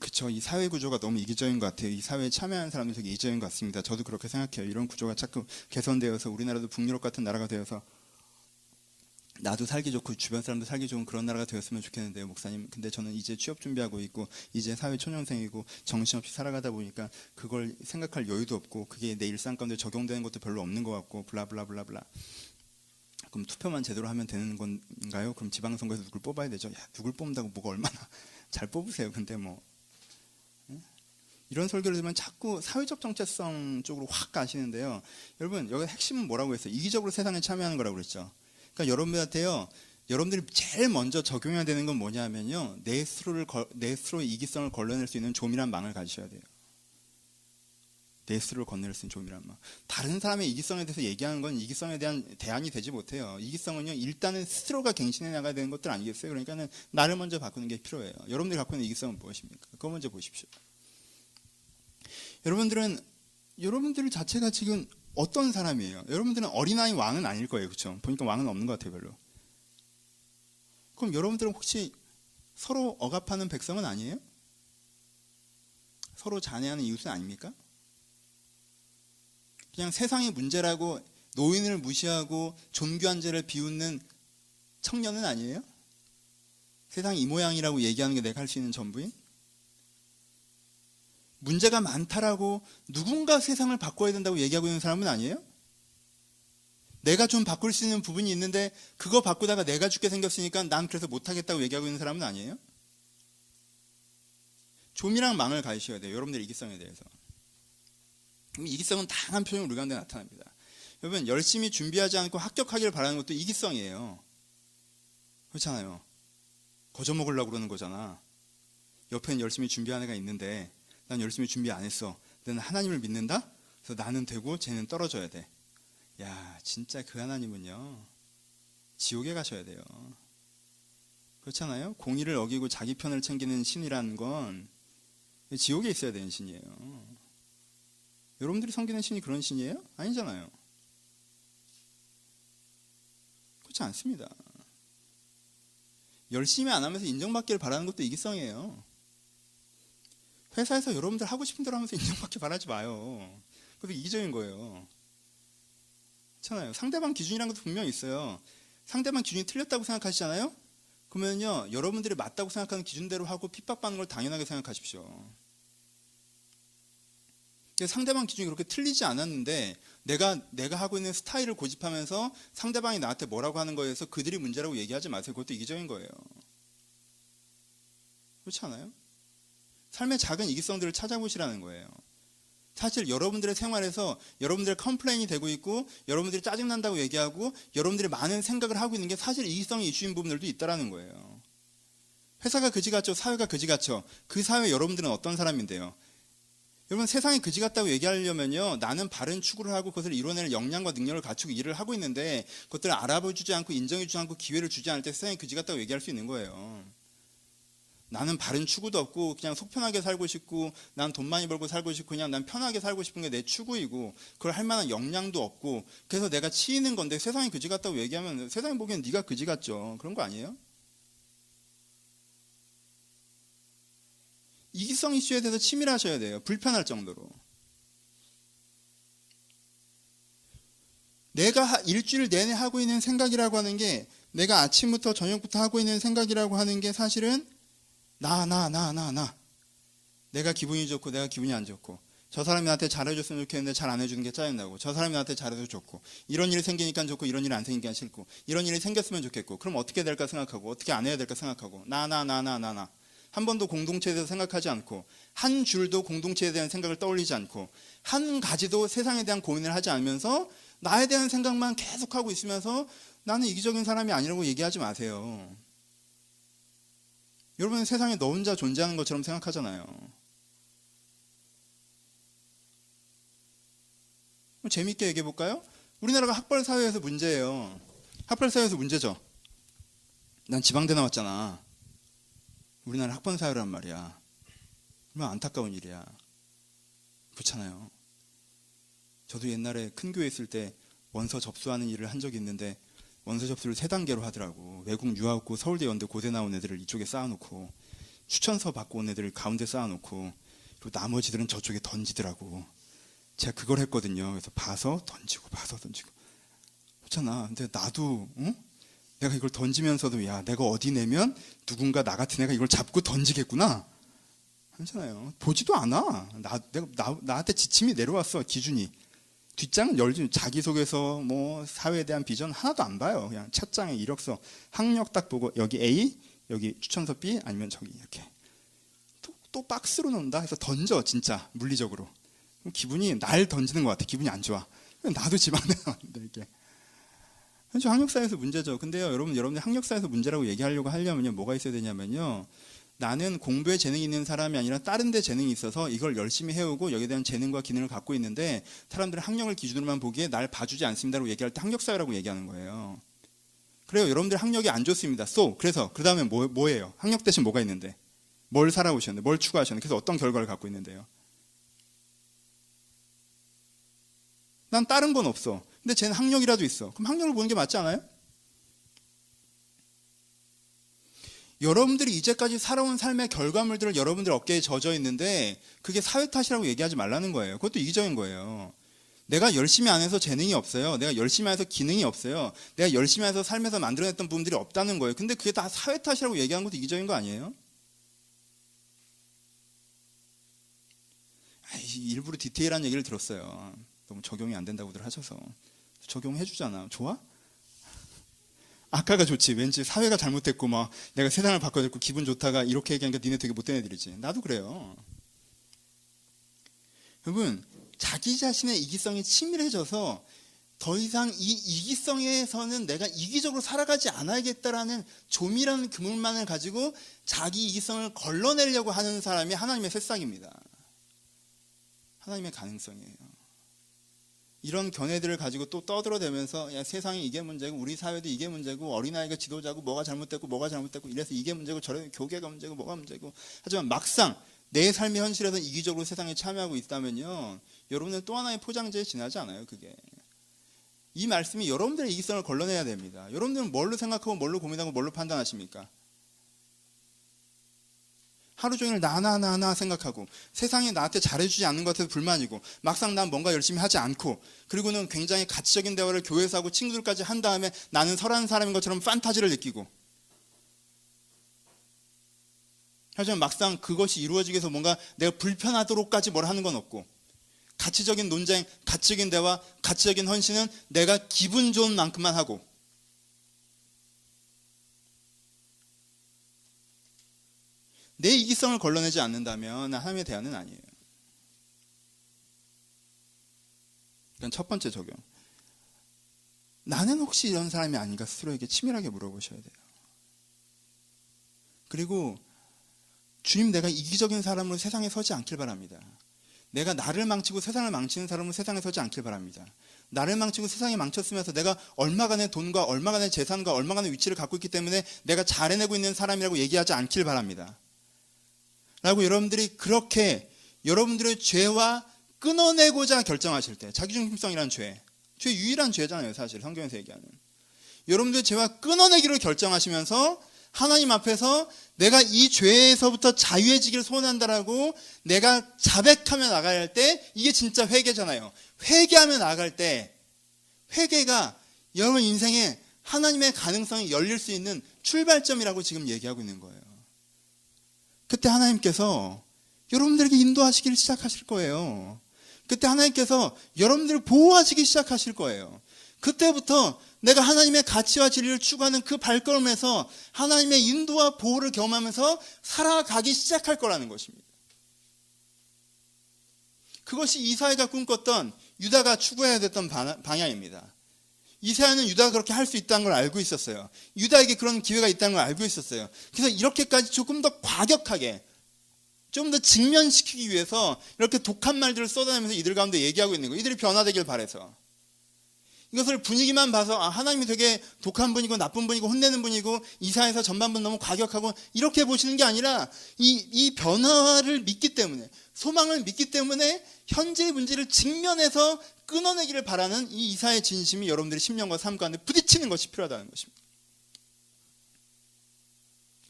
그렇죠. 이 사회 구조가 너무 이기적인 것 같아요. 이 사회에 참여하는 사람들이 되게 이기적인 것 같습니다. 저도 그렇게 생각해요. 이런 구조가 자꾸 개선되어서 우리나라도 북유럽 같은 나라가 되어서 나도 살기 좋고 주변 사람도 살기 좋은 그런 나라가 되었으면 좋겠는데요, 목사님. 근데 저는 이제 취업 준비하고 있고 이제 사회 초년생이고 정신없이 살아가다 보니까 그걸 생각할 여유도 없고 그게 내 일상 가운데 적용되는 것도 별로 없는 것 같고 블라블라블라블라. 그럼 투표만 제대로 하면 되는 건가요? 그럼 지방선거에서 누굴 뽑아야 되죠? 야, 누굴 뽑는다고 뭐가 얼마나 잘 뽑으세요. 근데 뭐 이런 설교를 들으면 자꾸 사회적 정체성 쪽으로 확 가시는데요. 여러분 여기 핵심은 뭐라고 했어요? 이기적으로 세상에 참여하는 거라고 그랬죠. 그러니까 여러분한테요, 여러분들이 제일 먼저 적용해야 되는 건 뭐냐면요, 내 스스로의 이기성을 걸러낼 수 있는 조밀한 망을 가지셔야 돼요. 내 스스로를 건넬 수 있는 조밀한 망. 다른 사람의 이기성에 대해서 얘기하는 건 이기성에 대한 대안이 되지 못해요. 이기성은요, 일단은 스스로가 갱신해 나가야 되는 것들 아니겠어요? 그러니까는 나를 먼저 바꾸는 게 필요해요. 여러분들이 갖고 있는 이기성은 무엇입니까? 그거 먼저 보십시오. 여러분들 자체가 지금 어떤 사람이에요? 여러분들은 어린아이 왕은 아닐 거예요. 그렇죠? 보니까 왕은 없는 것 같아요. 별로. 그럼 여러분들은 혹시 서로 억압하는 백성은 아니에요? 서로 잔해하는 이웃은 아닙니까? 그냥 세상의 문제라고 노인을 무시하고 존귀한 죄를 비웃는 청년은 아니에요? 세상이 이 모양이라고 얘기하는 게 내가 할 수 있는 전부인? 문제가 많다라고 누군가 세상을 바꿔야 된다고 얘기하고 있는 사람은 아니에요? 내가 좀 바꿀 수 있는 부분이 있는데 그거 바꾸다가 내가 죽게 생겼으니까 난 그래서 못하겠다고 얘기하고 있는 사람은 아니에요? 조밀한 망을 가지셔야 돼요. 여러분들의 이기성에 대해서. 이기성은 다양한 표현으로 우리 가운데 나타납니다. 여러분 열심히 준비하지 않고 합격하기를 바라는 것도 이기성이에요. 그렇잖아요. 거저먹으려고 그러는 거잖아. 옆에는 열심히 준비한 애가 있는데 난 열심히 준비 안 했어. 너는 하나님을 믿는다? 그래서 나는 되고 쟤는 떨어져야 돼. 야, 진짜 그 하나님은요, 지옥에 가셔야 돼요. 그렇잖아요? 공의를 어기고 자기 편을 챙기는 신이라는 건 지옥에 있어야 되는 신이에요. 여러분들이 섬기는 신이 그런 신이에요? 아니잖아요. 그렇지 않습니다. 열심히 안 하면서 인정받기를 바라는 것도 이기성이에요. 회사에서 여러분들 하고 싶은 대로 하면서 인정받기 바라지 마요. 그게 이기적인 거예요. 그렇잖아요. 상대방 기준이라는 것도 분명히 있어요. 상대방 기준이 틀렸다고 생각하시잖아요? 그러면요, 여러분들이 맞다고 생각하는 기준대로 하고 핍박받는 걸 당연하게 생각하십시오. 상대방 기준이 그렇게 틀리지 않았는데 내가 하고 있는 스타일을 고집하면서 상대방이 나한테 뭐라고 하는 거에서 그들이 문제라고 얘기하지 마세요. 그것도 이기적인 거예요. 그렇지 않아요? 삶의 작은 이기성들을 찾아보시라는 거예요. 사실 여러분들의 생활에서 여러분들의 컴플레인이 되고 있고 여러분들이 짜증난다고 얘기하고 여러분들이 많은 생각을 하고 있는 게 사실 이기성이 이슈인 부분들도 있다라는 거예요. 회사가 그지 같죠? 사회가 그지 같죠? 그 사회 여러분들은 어떤 사람인데요? 여러분 세상이 그지 같다고 얘기하려면요, 나는 바른 추구를 하고 그것을 이뤄낼 역량과 능력을 갖추고 일을 하고 있는데 그것들을 알아보지 않고 인정해주지 않고 기회를 주지 않을 때 세상이 그지 같다고 얘기할 수 있는 거예요. 나는 바른 추구도 없고 그냥 속 편하게 살고 싶고 난 돈 많이 벌고 살고 싶고 그냥 난 편하게 살고 싶은 게 내 추구이고 그걸 할 만한 역량도 없고 그래서 내가 치이는 건데 세상이 그지 같다고 얘기하면 세상이 보기엔 네가 그지 같죠. 그런 거 아니에요? 이기성 이슈에 대해서 치밀하셔야 돼요. 불편할 정도로. 내가 일주일 내내 하고 있는 생각이라고 하는 게 내가 아침부터 저녁부터 하고 있는 생각이라고 하는 게 사실은 나. 내가 기분이 좋고 내가 기분이 안 좋고 저 사람이 나한테 잘해줬으면 좋겠는데 잘 안 해주는 게 짜증나고 저 사람이 나한테 잘해서 좋고 이런 일이 생기니까 좋고 이런 일이 안 생기니까 싫고 이런 일이 생겼으면 좋겠고 그럼 어떻게 될까 생각하고 어떻게 안 해야 될까 생각하고 나. 한 번도 공동체에 대해서 생각하지 않고 한 줄도 공동체에 대한 생각을 떠올리지 않고 한 가지도 세상에 대한 고민을 하지 않으면서 나에 대한 생각만 계속하고 있으면서 나는 이기적인 사람이 아니라고 얘기하지 마세요. 여러분은 세상에 너 혼자 존재하는 것처럼 생각하잖아요. 재밌게 얘기해 볼까요? 우리나라가 학벌 사회에서 문제예요. 학벌 사회에서 문제죠. 난 지방대 나왔잖아. 우리나라 학번 사회란 말이야. 얼마나 안타까운 일이야. 그렇잖아요. 저도 옛날에 큰 교회 있을 때 원서 접수하는 일을 한 적이 있는데 원서 접수를 3단계로 하더라고. 외국 유학 오고 서울대 연대 고대 나온 애들을 이쪽에 쌓아놓고 추천서 받고 온 애들을 가운데 쌓아놓고 그리고 나머지들은 저쪽에 던지더라고. 제가 그걸 했거든요. 그래서 봐서 던지고 그렇잖아. 근데 나도 내가 이걸 던지면서도 야, 내가 어디 내면 누군가 나 같은 애가 이걸 잡고 던지겠구나 하잖아요. 보지도 않아. 나한테 지침이 내려왔어. 기준이. 뒷장은 열지. 자기소개서 뭐 사회에 대한 비전 하나도 안 봐요. 그냥 첫 장에 이력서 학력 딱 보고 여기 A, 여기 추천서 B, 아니면 저기 이렇게 또 박스로 넣는다 해서 던져. 진짜 물리적으로. 기분이 날 던지는 것 같아. 기분이 안 좋아. 나도 집 안에 나왔는데 이렇게. 현실 학력사에서 문제죠. 근데요, 여러분들 학력사에서 문제라고 얘기하려고 하려면요, 뭐가 있어야 되냐면요, 나는 공부에 재능이 있는 사람이 아니라 다른 데 재능이 있어서 이걸 열심히 해오고 여기에 대한 재능과 기능을 갖고 있는데 사람들은 학력을 기준으로만 보기에 날 봐주지 않습니다라고 얘기할 때 학력사회라고 얘기하는 거예요. 그래요. 여러분들 학력이 안 좋습니다. 그래서 그 다음에 뭐예요? 학력 대신 뭐가 있는데? 뭘 살아오셨는데? 뭘 추구하셨는데? 그래서 어떤 결과를 갖고 있는데요? 난 다른 건 없어. 근데 쟤는 학력이라도 있어. 그럼 학력을 보는 게 맞지 않아요? 여러분들이 이제까지 살아온 삶의 결과물들을 여러분들 어깨에 젖어 있는데 그게 사회 탓이라고 얘기하지 말라는 거예요. 그것도 이기적인 거예요. 내가 열심히 안 해서 재능이 없어요. 내가 열심히 해서 기능이 없어요. 내가 열심히 해서 삶에서 만들어냈던 부분들이 없다는 거예요. 근데 그게 다 사회 탓이라고 얘기하는 것도 이기적인 거 아니에요? 일부러 디테일한 얘기를 들었어요. 너무 적용이 안 된다고들 하셔서. 적용해 주잖아. 좋아? 아까가 좋지. 왠지 사회가 잘못됐고 막 내가 세상을 바꿔줬고 기분 좋다가 이렇게 얘기하니까 니네 되게 못된 애들이지. 나도 그래요. 여러분, 자기 자신의 이기성이 치밀해져서 더 이상 이 이기성에서는 내가 이기적으로 살아가지 않아야겠다라는 조밀한 그물만을 가지고 자기 이기성을 걸러내려고 하는 사람이 하나님의 새싹입니다. 하나님의 가능성이에요. 이런 견해들을 가지고 또 떠들어대면서 야, 세상이 이게 문제고 우리 사회도 이게 문제고 어린아이가 지도자고 뭐가 잘못됐고 이래서 이게 문제고 저래 교계가 문제고 뭐가 문제고 하지만 막상 내 삶의 현실에서 이기적으로 세상에 참여하고 있다면요, 여러분은 또 하나의 포장지에 지나지 않아요. 그게 이 말씀이 여러분들의 이기성을 걸러내야 됩니다. 여러분들은 뭘로 생각하고 뭘로 고민하고 뭘로 판단하십니까? 하루 종일 나 생각하고 세상이 나한테 잘해주지 않는 것 같아서 불만이고 막상 난 뭔가 열심히 하지 않고 그리고는 굉장히 가치적인 대화를 교회에서 하고 친구들까지 한 다음에 나는 설하는 사람인 것처럼 판타지를 느끼고 하지만 막상 그것이 이루어지기 위해서 뭔가 내가 불편하도록까지 뭘 하는 건 없고 가치적인 논쟁, 가치적인 대화, 가치적인 헌신은 내가 기분 좋은 만큼만 하고 내 이기성을 걸러내지 않는다면 하나님의 대안은 아니에요. 그건 첫 번째 적용. 나는 혹시 이런 사람이 아닌가 스스로에게 치밀하게 물어보셔야 돼요. 그리고 주님, 내가 이기적인 사람으로 세상에 서지 않길 바랍니다. 내가 나를 망치고 세상을 망치는 사람으로 세상에 서지 않길 바랍니다. 나를 망치고 세상이 망쳤으면서 내가 얼마간의 돈과 얼마간의 재산과 얼마간의 위치를 갖고 있기 때문에 내가 잘 해내고 있는 사람이라고 얘기하지 않길 바랍니다. 라고 여러분들이 그렇게 여러분들의 죄와 끊어내고자 결정하실 때, 자기중심성이라는 죄 유일한 죄잖아요. 사실 성경에서 얘기하는 여러분들의 죄와 끊어내기로 결정하시면서 하나님 앞에서 내가 이 죄에서부터 자유해지기를 소원한다라고 내가 자백하며 나갈 때 이게 진짜 회개잖아요. 회개하며 나갈 때 회개가 여러분 인생에 하나님의 가능성이 열릴 수 있는 출발점이라고 지금 얘기하고 있는 거예요. 그때 하나님께서 여러분들에게 인도하시기를 시작하실 거예요. 그때 하나님께서 여러분들을 보호하시기 시작하실 거예요. 그때부터 내가 하나님의 가치와 진리를 추구하는 그 발걸음에서 하나님의 인도와 보호를 경험하면서 살아가기 시작할 거라는 것입니다. 그것이 이사야가 꿈꿨던 유다가 추구해야 됐던 방향입니다. 이사야는 유다가 그렇게 할 수 있다는 걸 알고 있었어요. 유다에게 그런 기회가 있다는 걸 알고 있었어요. 그래서 이렇게까지 조금 더 과격하게 좀 더 직면시키기 위해서 이렇게 독한 말들을 쏟아내면서 이들 가운데 얘기하고 있는 거예요. 이들이 변화되길 바라서. 이것을 분위기만 봐서 하나님이 되게 독한 분이고 나쁜 분이고 혼내는 분이고 이사야에서 전반부는 너무 과격하고 이렇게 보시는 게 아니라 이 변화를 믿기 때문에, 소망을 믿기 때문에 현재의 문제를 직면해서 끊어내기를 바라는 이 이사야의 진심이 여러분들의 심령과 삶 가운데 부딪히는 것이 필요하다는 것입니다.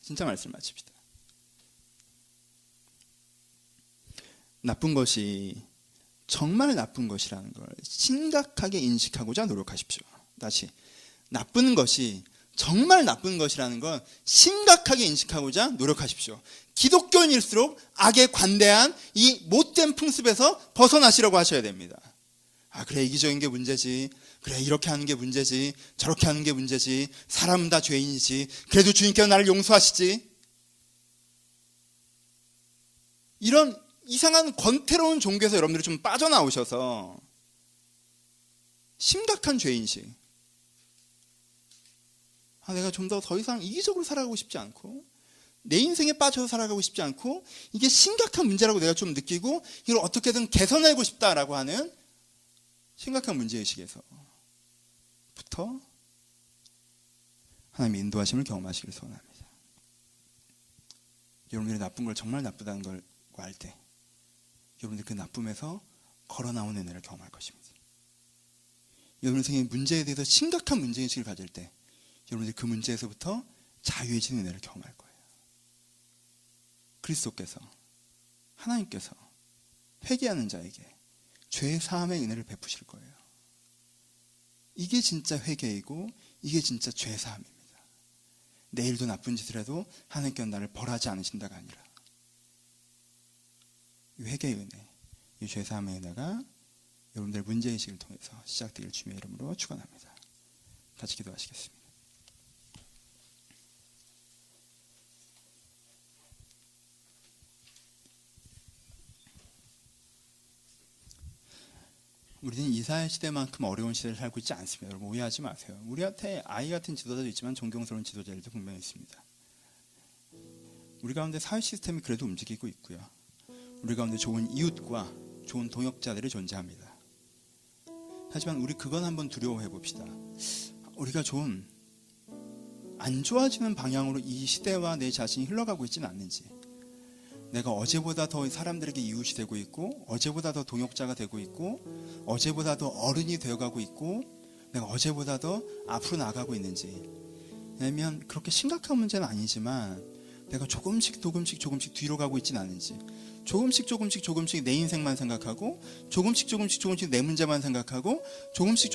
진짜 말씀 마칩시다. 나쁜 것이 정말 나쁜 것이라는 걸 심각하게 인식하고자 노력하십시오. 다시, 나쁜 것이 정말 나쁜 것이라는 걸 심각하게 인식하고자 노력하십시오. 기독교인일수록 악에 관대한 이 못된 풍습에서 벗어나시려고 하셔야 됩니다. 아, 그래, 이기적인 게 문제지. 그래, 이렇게 하는 게 문제지. 저렇게 하는 게 문제지. 사람은 다 죄인이지. 그래도 주님께서 나를 용서하시지. 이런 이상한 권태로운 종교에서 여러분들이 좀 빠져나오셔서 심각한 죄인식. 내가 좀 더 이상 이기적으로 살아가고 싶지 않고 내 인생에 빠져서 살아가고 싶지 않고 이게 심각한 문제라고 내가 좀 느끼고 이걸 어떻게든 개선하고 싶다라고 하는 심각한 문제의식에서부터 하나님의 인도하심을 경험하시길 소원합니다. 여러분들이 나쁜 걸 정말 나쁘다는 걸 알 때 여러분들 그 나쁨에서 걸어 나오는 은혜를 경험할 것입니다. 여러분 생의 문제에 대해서 심각한 문제의식을 가질 때 여러분들이 그 문제에서부터 자유해지는 은혜를 경험할 거예요. 그리스도께서, 하나님께서 회개하는 자에게 죄 사함의 은혜를 베푸실 거예요. 이게 진짜 회개이고 이게 진짜 죄 사함입니다. 내일도 나쁜 짓을 해도 하나님께서 나를 벌하지 않으신다가 아니라 이 회개의 은혜, 이 죄 사함의 은혜가 여러분들 문제의식을 통해서 시작되길 주님의 이름으로 축원합니다. 같이 기도하시겠습니다. 우리는 이사야 시대만큼 어려운 시대를 살고 있지 않습니다. 여러분 오해하지 마세요. 우리한테 아이 같은 지도자도 있지만 존경스러운 지도자들도 분명히 있습니다. 우리 가운데 사회 시스템이 그래도 움직이고 있고요. 우리 가운데 좋은 이웃과 좋은 동역자들이 존재합니다. 하지만 우리 그건 한번 두려워해 봅시다. 우리가 좀 안 좋아지는 방향으로 이 시대와 내 자신이 흘러가고 있지는 않는지, 내가 어제보다 더 사람들에게 이웃이 되고 있고 어제보다 더 동역자가 되고 있고 어제보다 더 어른이 되어가고 있고 내가 어제보다 더 앞으로 나가고 있는지, 왜냐하면 그렇게 심각한 문제는 아니지만 내가 조금씩 뒤로 가고 있지는 않은지, 조금씩 내 인생만 생각하고 조금씩 내 문제만 생각하고 조금씩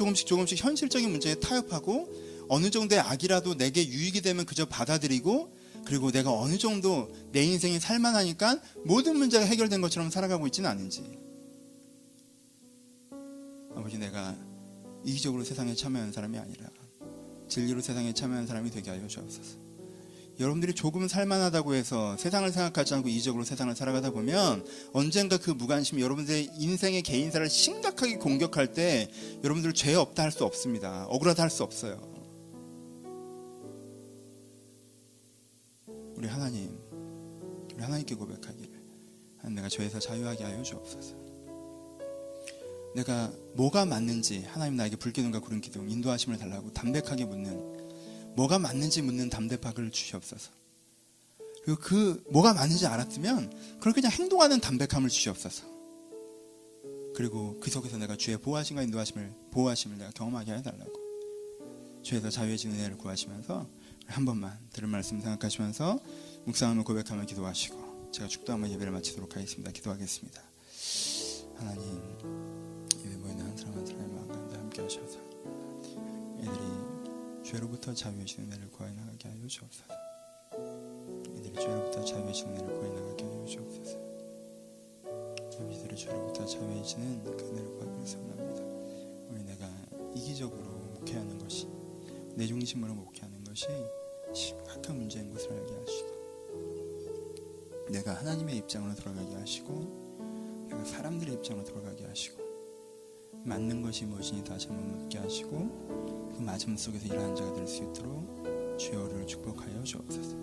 현실적인 문제에 타협하고 어느 정도의 악이라도 내게 유익이 되면 그저 받아들이고, 그리고 내가 어느 정도 내 인생이 살만하니까 모든 문제가 해결된 것처럼 살아가고 있지는 않은지. 아버지, 내가 이기적으로 세상에 참여하는 사람이 아니라 진리로 세상에 참여하는 사람이 되게 하여 주옵소서. 여러분들이 조금 살만하다고 해서 세상을 생각하지 않고 이기적으로 세상을 살아가다 보면 언젠가 그 무관심이 여러분들의 인생의 개인사를 심각하게 공격할 때 여러분들 죄 없다 할 수 없습니다. 억울하다 할 수 없어요. 우리 하나님께 고백하기를, 내가 죄에서 자유하게 하여 주옵소서. 내가 뭐가 맞는지 하나님 나에게 불기둥과 구름 기둥 인도하심을 달라고 담백하게 묻는, 뭐가 맞는지 묻는 담대박을 주시옵소서. 그리고 그 뭐가 맞는지 알았으면 그걸 그냥 행동하는 담백함을 주시옵소서. 그리고 그 속에서 내가 주의 보호하심과 보호하심을 내가 경험하게 해달라고, 죄에서 자유해지는 은혜를 구하시면서 한 번만 들은 말씀 생각하시면서 묵상하며 고백하며 기도하시고 제가 축도하며 예배를 마치도록 하겠습니다. 기도하겠습니다. 하나님, 예배 모이는 한 사람 한 사람의 마음 가운데 함께 하셔서 애들이 죄로부터 자유해지는 은혜를 구하여 나가게 하여 주옵소서. 애들이 죄로부터 자유해지는 은혜를 구하여 나가게 하여 주옵소서. 아버지들이 죄로부터 자유해지는 그 은혜를 구하기 원합니다. 우리 내가 이기적으로 목회하는 것이, 내 중심으로 목회하는 것이 심각한 문제인 것을 알게 하시고, 내가 하나님의 입장으로 돌아가게 하시고 내가 사람들의 입장으로 돌아가게 하시고, 맞는 것이 무엇이니 다시 한번 묻게 하시고 그 맞음 속에서 일하는 자가 될 수 있도록 주여를 축복하여 주옵소서.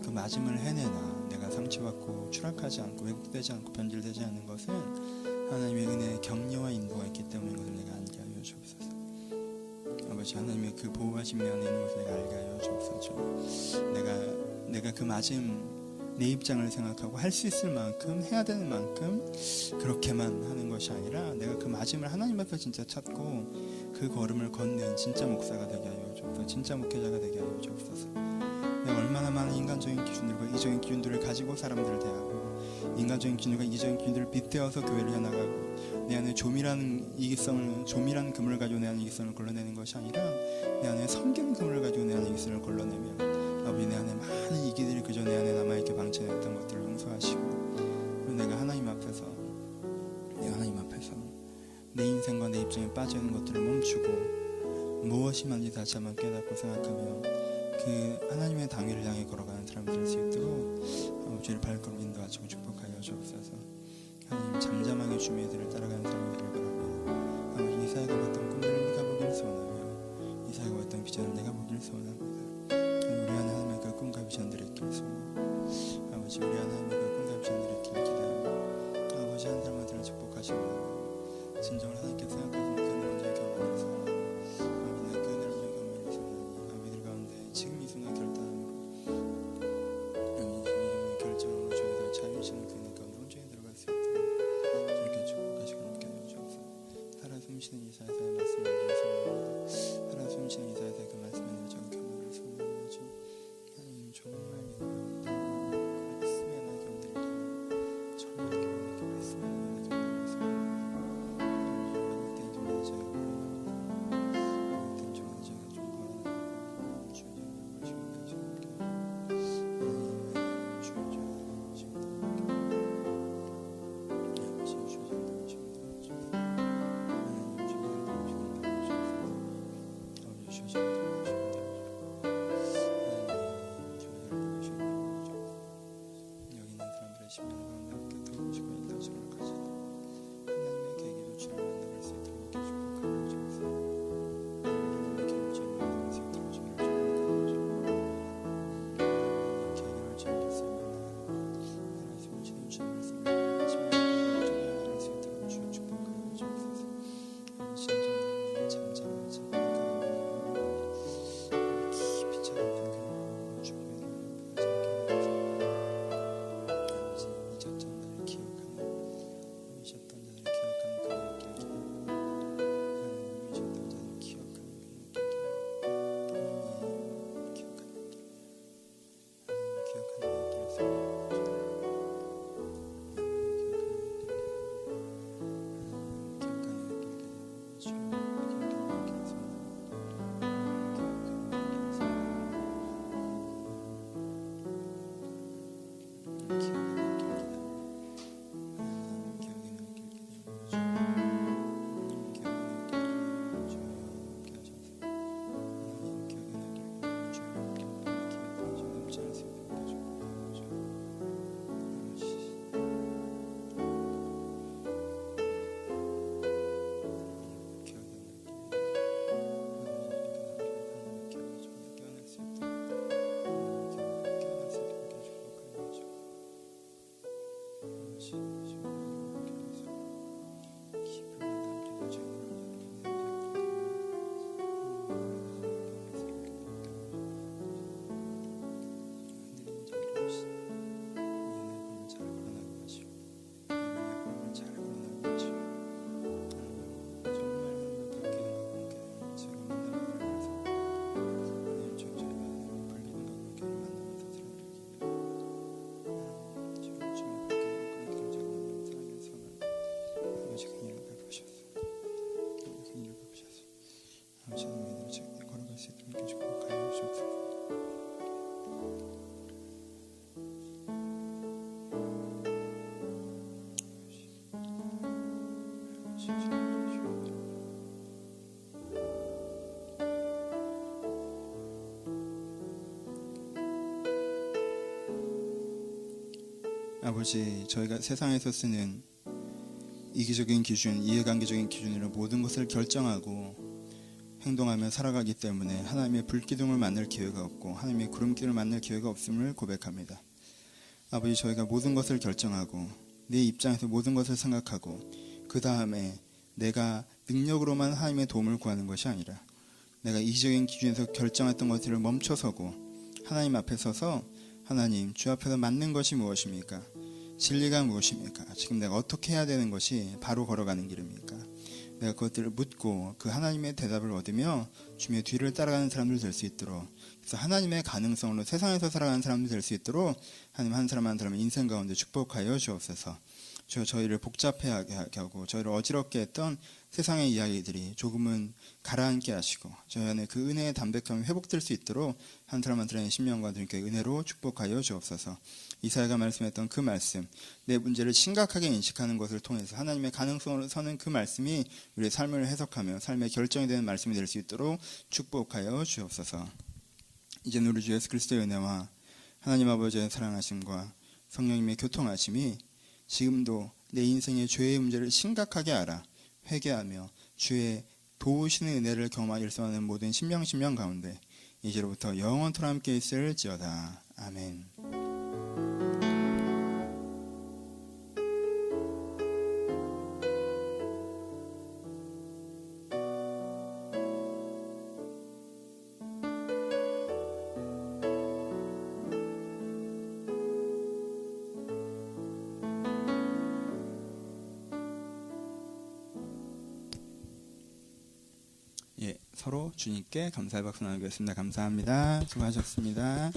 그 맞음을 해내나 내가 상처받고 추락하지 않고 왜곡되지 않고 변질되지 않는 것은 하나님의 은혜의 격려와 인도가 있기 때문인 것을 내가 알게 하여 주옵소서. 아버지, 하나님의 그 보호하신 면에 있는 것을 내가 알게 하여 주옵소서. 내가 그 맞음, 내 입장을 생각하고 할 수 있을 만큼 해야 되는 만큼 그렇게만 하는 것이 아니라 내가 그 맞음을 하나님 앞에 진짜 찾고 그 걸음을 걷는 진짜 목사가 되게 하여 주옵소서. 진짜 목회자가 되게 하여 주옵소서. 내가 얼마나 많은 인간적인 기준들과 이적인 기준들을 가지고 사람들을 대하고 인간적인 기준과 이기적인 기준들을 빗대어서 교회를 해나가고, 내 안에 조밀한 그물을 가지고 내 안에 이기성을 걸러내는 것이 아니라 내 안에 섬기는 그물을 가지고 내 안에 이기성을 걸러내며, 아버지 내 안에 많은 이기들이 그저 내 안에 남아있게 방치했던 것들을 용서하시고, 그리고 내가 하나님 앞에서 내 인생과 내 입장에 빠져있는 것들을 멈추고 무엇이 맞는지 다시 한번 깨닫고 생각하며 그 하나님의 당위를 향해 걸어가는 사람이 될 수 있도록 아버지를 발걸음 인도하시고 축복하여 주옵소서. 하나님 잠잠하게 주님의 길을 따라가는 사람이 되길 바라며, 아버지 이사야가 봤던 꿈들을 내가 보기를 소원하며 이사야가 봤던 비전을 내가 보기를 소원합니다. 우리 하나님의 그 꿈과 비전들을 있기를 소원합니다. 아버지 우리 하나님의 그 꿈과 비전들을 있기를 기대하며, 아버지 한 사람 한 사람을 축복하시고 진정을 하나님께 생각하시는 그 은혜를 경험하기를 소원합니다. 아버지 그 은혜를 경험하기를 소원합니다. 아버지들 가운데 지금 이 순간 결단함으로 결정으로 주님의 자유이시는 그 은혜 가운데 온전히 들어갈 수 있도록 주님께 축복하시고 함께 해주옵소서. 살아 숨쉬는 이사야의 말씀을 소원합니다. 살아 숨쉬는 이사야의 그 말씀을 내가 경험하기를 소원합니다. 주님 하나님 정말 믿습니다. 말씀에 나 견딜게 정말 기도하게 말씀에 나 견딜게 소원합니다. 아버지, 저희가 세상에서 쓰는 이기적인 기준, 이해관계적인 기준으로 모든 것을 결정하고 행동하며 살아가기 때문에 하나님의 불기둥을 만날 기회가 없고 하나님의 구름길을 만날 기회가 없음을 고백합니다. 아버지, 저희가 모든 것을 결정하고 내 입장에서 모든 것을 생각하고 그 다음에 내가 능력으로만 하나님의 도움을 구하는 것이 아니라 내가 이기적인 기준에서 결정했던 것들을 멈춰서고 하나님 앞에 서서 하나님, 주 앞에서 맞는 것이 무엇입니까? 진리가 무엇입니까? 지금 내가 어떻게 해야 되는 것이 바로 걸어가는 길입니까? 내가 그것들을 묻고 그 하나님의 대답을 얻으며 주님의 뒤를 따라가는 사람들 될 수 있도록, 그래서 하나님의 가능성으로 세상에서 살아가는 사람들 될 수 있도록 하나님 한 사람 한 사람의 인생 가운데 축복하여 주옵소서. 저희를 복잡해하게 하고 저희를 어지럽게 했던 세상의 이야기들이 조금은 가라앉게 하시고 저희 안에 그 은혜의 담백함이 회복될 수 있도록 한 사람 한 사람의 심령과 주님께 은혜로 축복하여 주옵소서. 이사야가 말씀했던 그 말씀, 내 문제를 심각하게 인식하는 것을 통해서 하나님의 가능성으로 서는 그 말씀이 우리의 삶을 해석하며 삶의 결정이 되는 말씀이 될 수 있도록 축복하여 주옵소서. 이제 우리 주 예수 그리스도의 은혜와 하나님 아버지의 사랑하심과 성령님의 교통하심이 지금도 내 인생의 죄의 문제를 심각하게 알아 회개하며 주의 도우시는 은혜를 경험하여 일성하는 모든 심령 가운데 이제로부터 영원토록 함께 있을지어다. 아멘. 서로 주님께 감사의 박수 나누겠습니다. 감사합니다. 수고하셨습니다.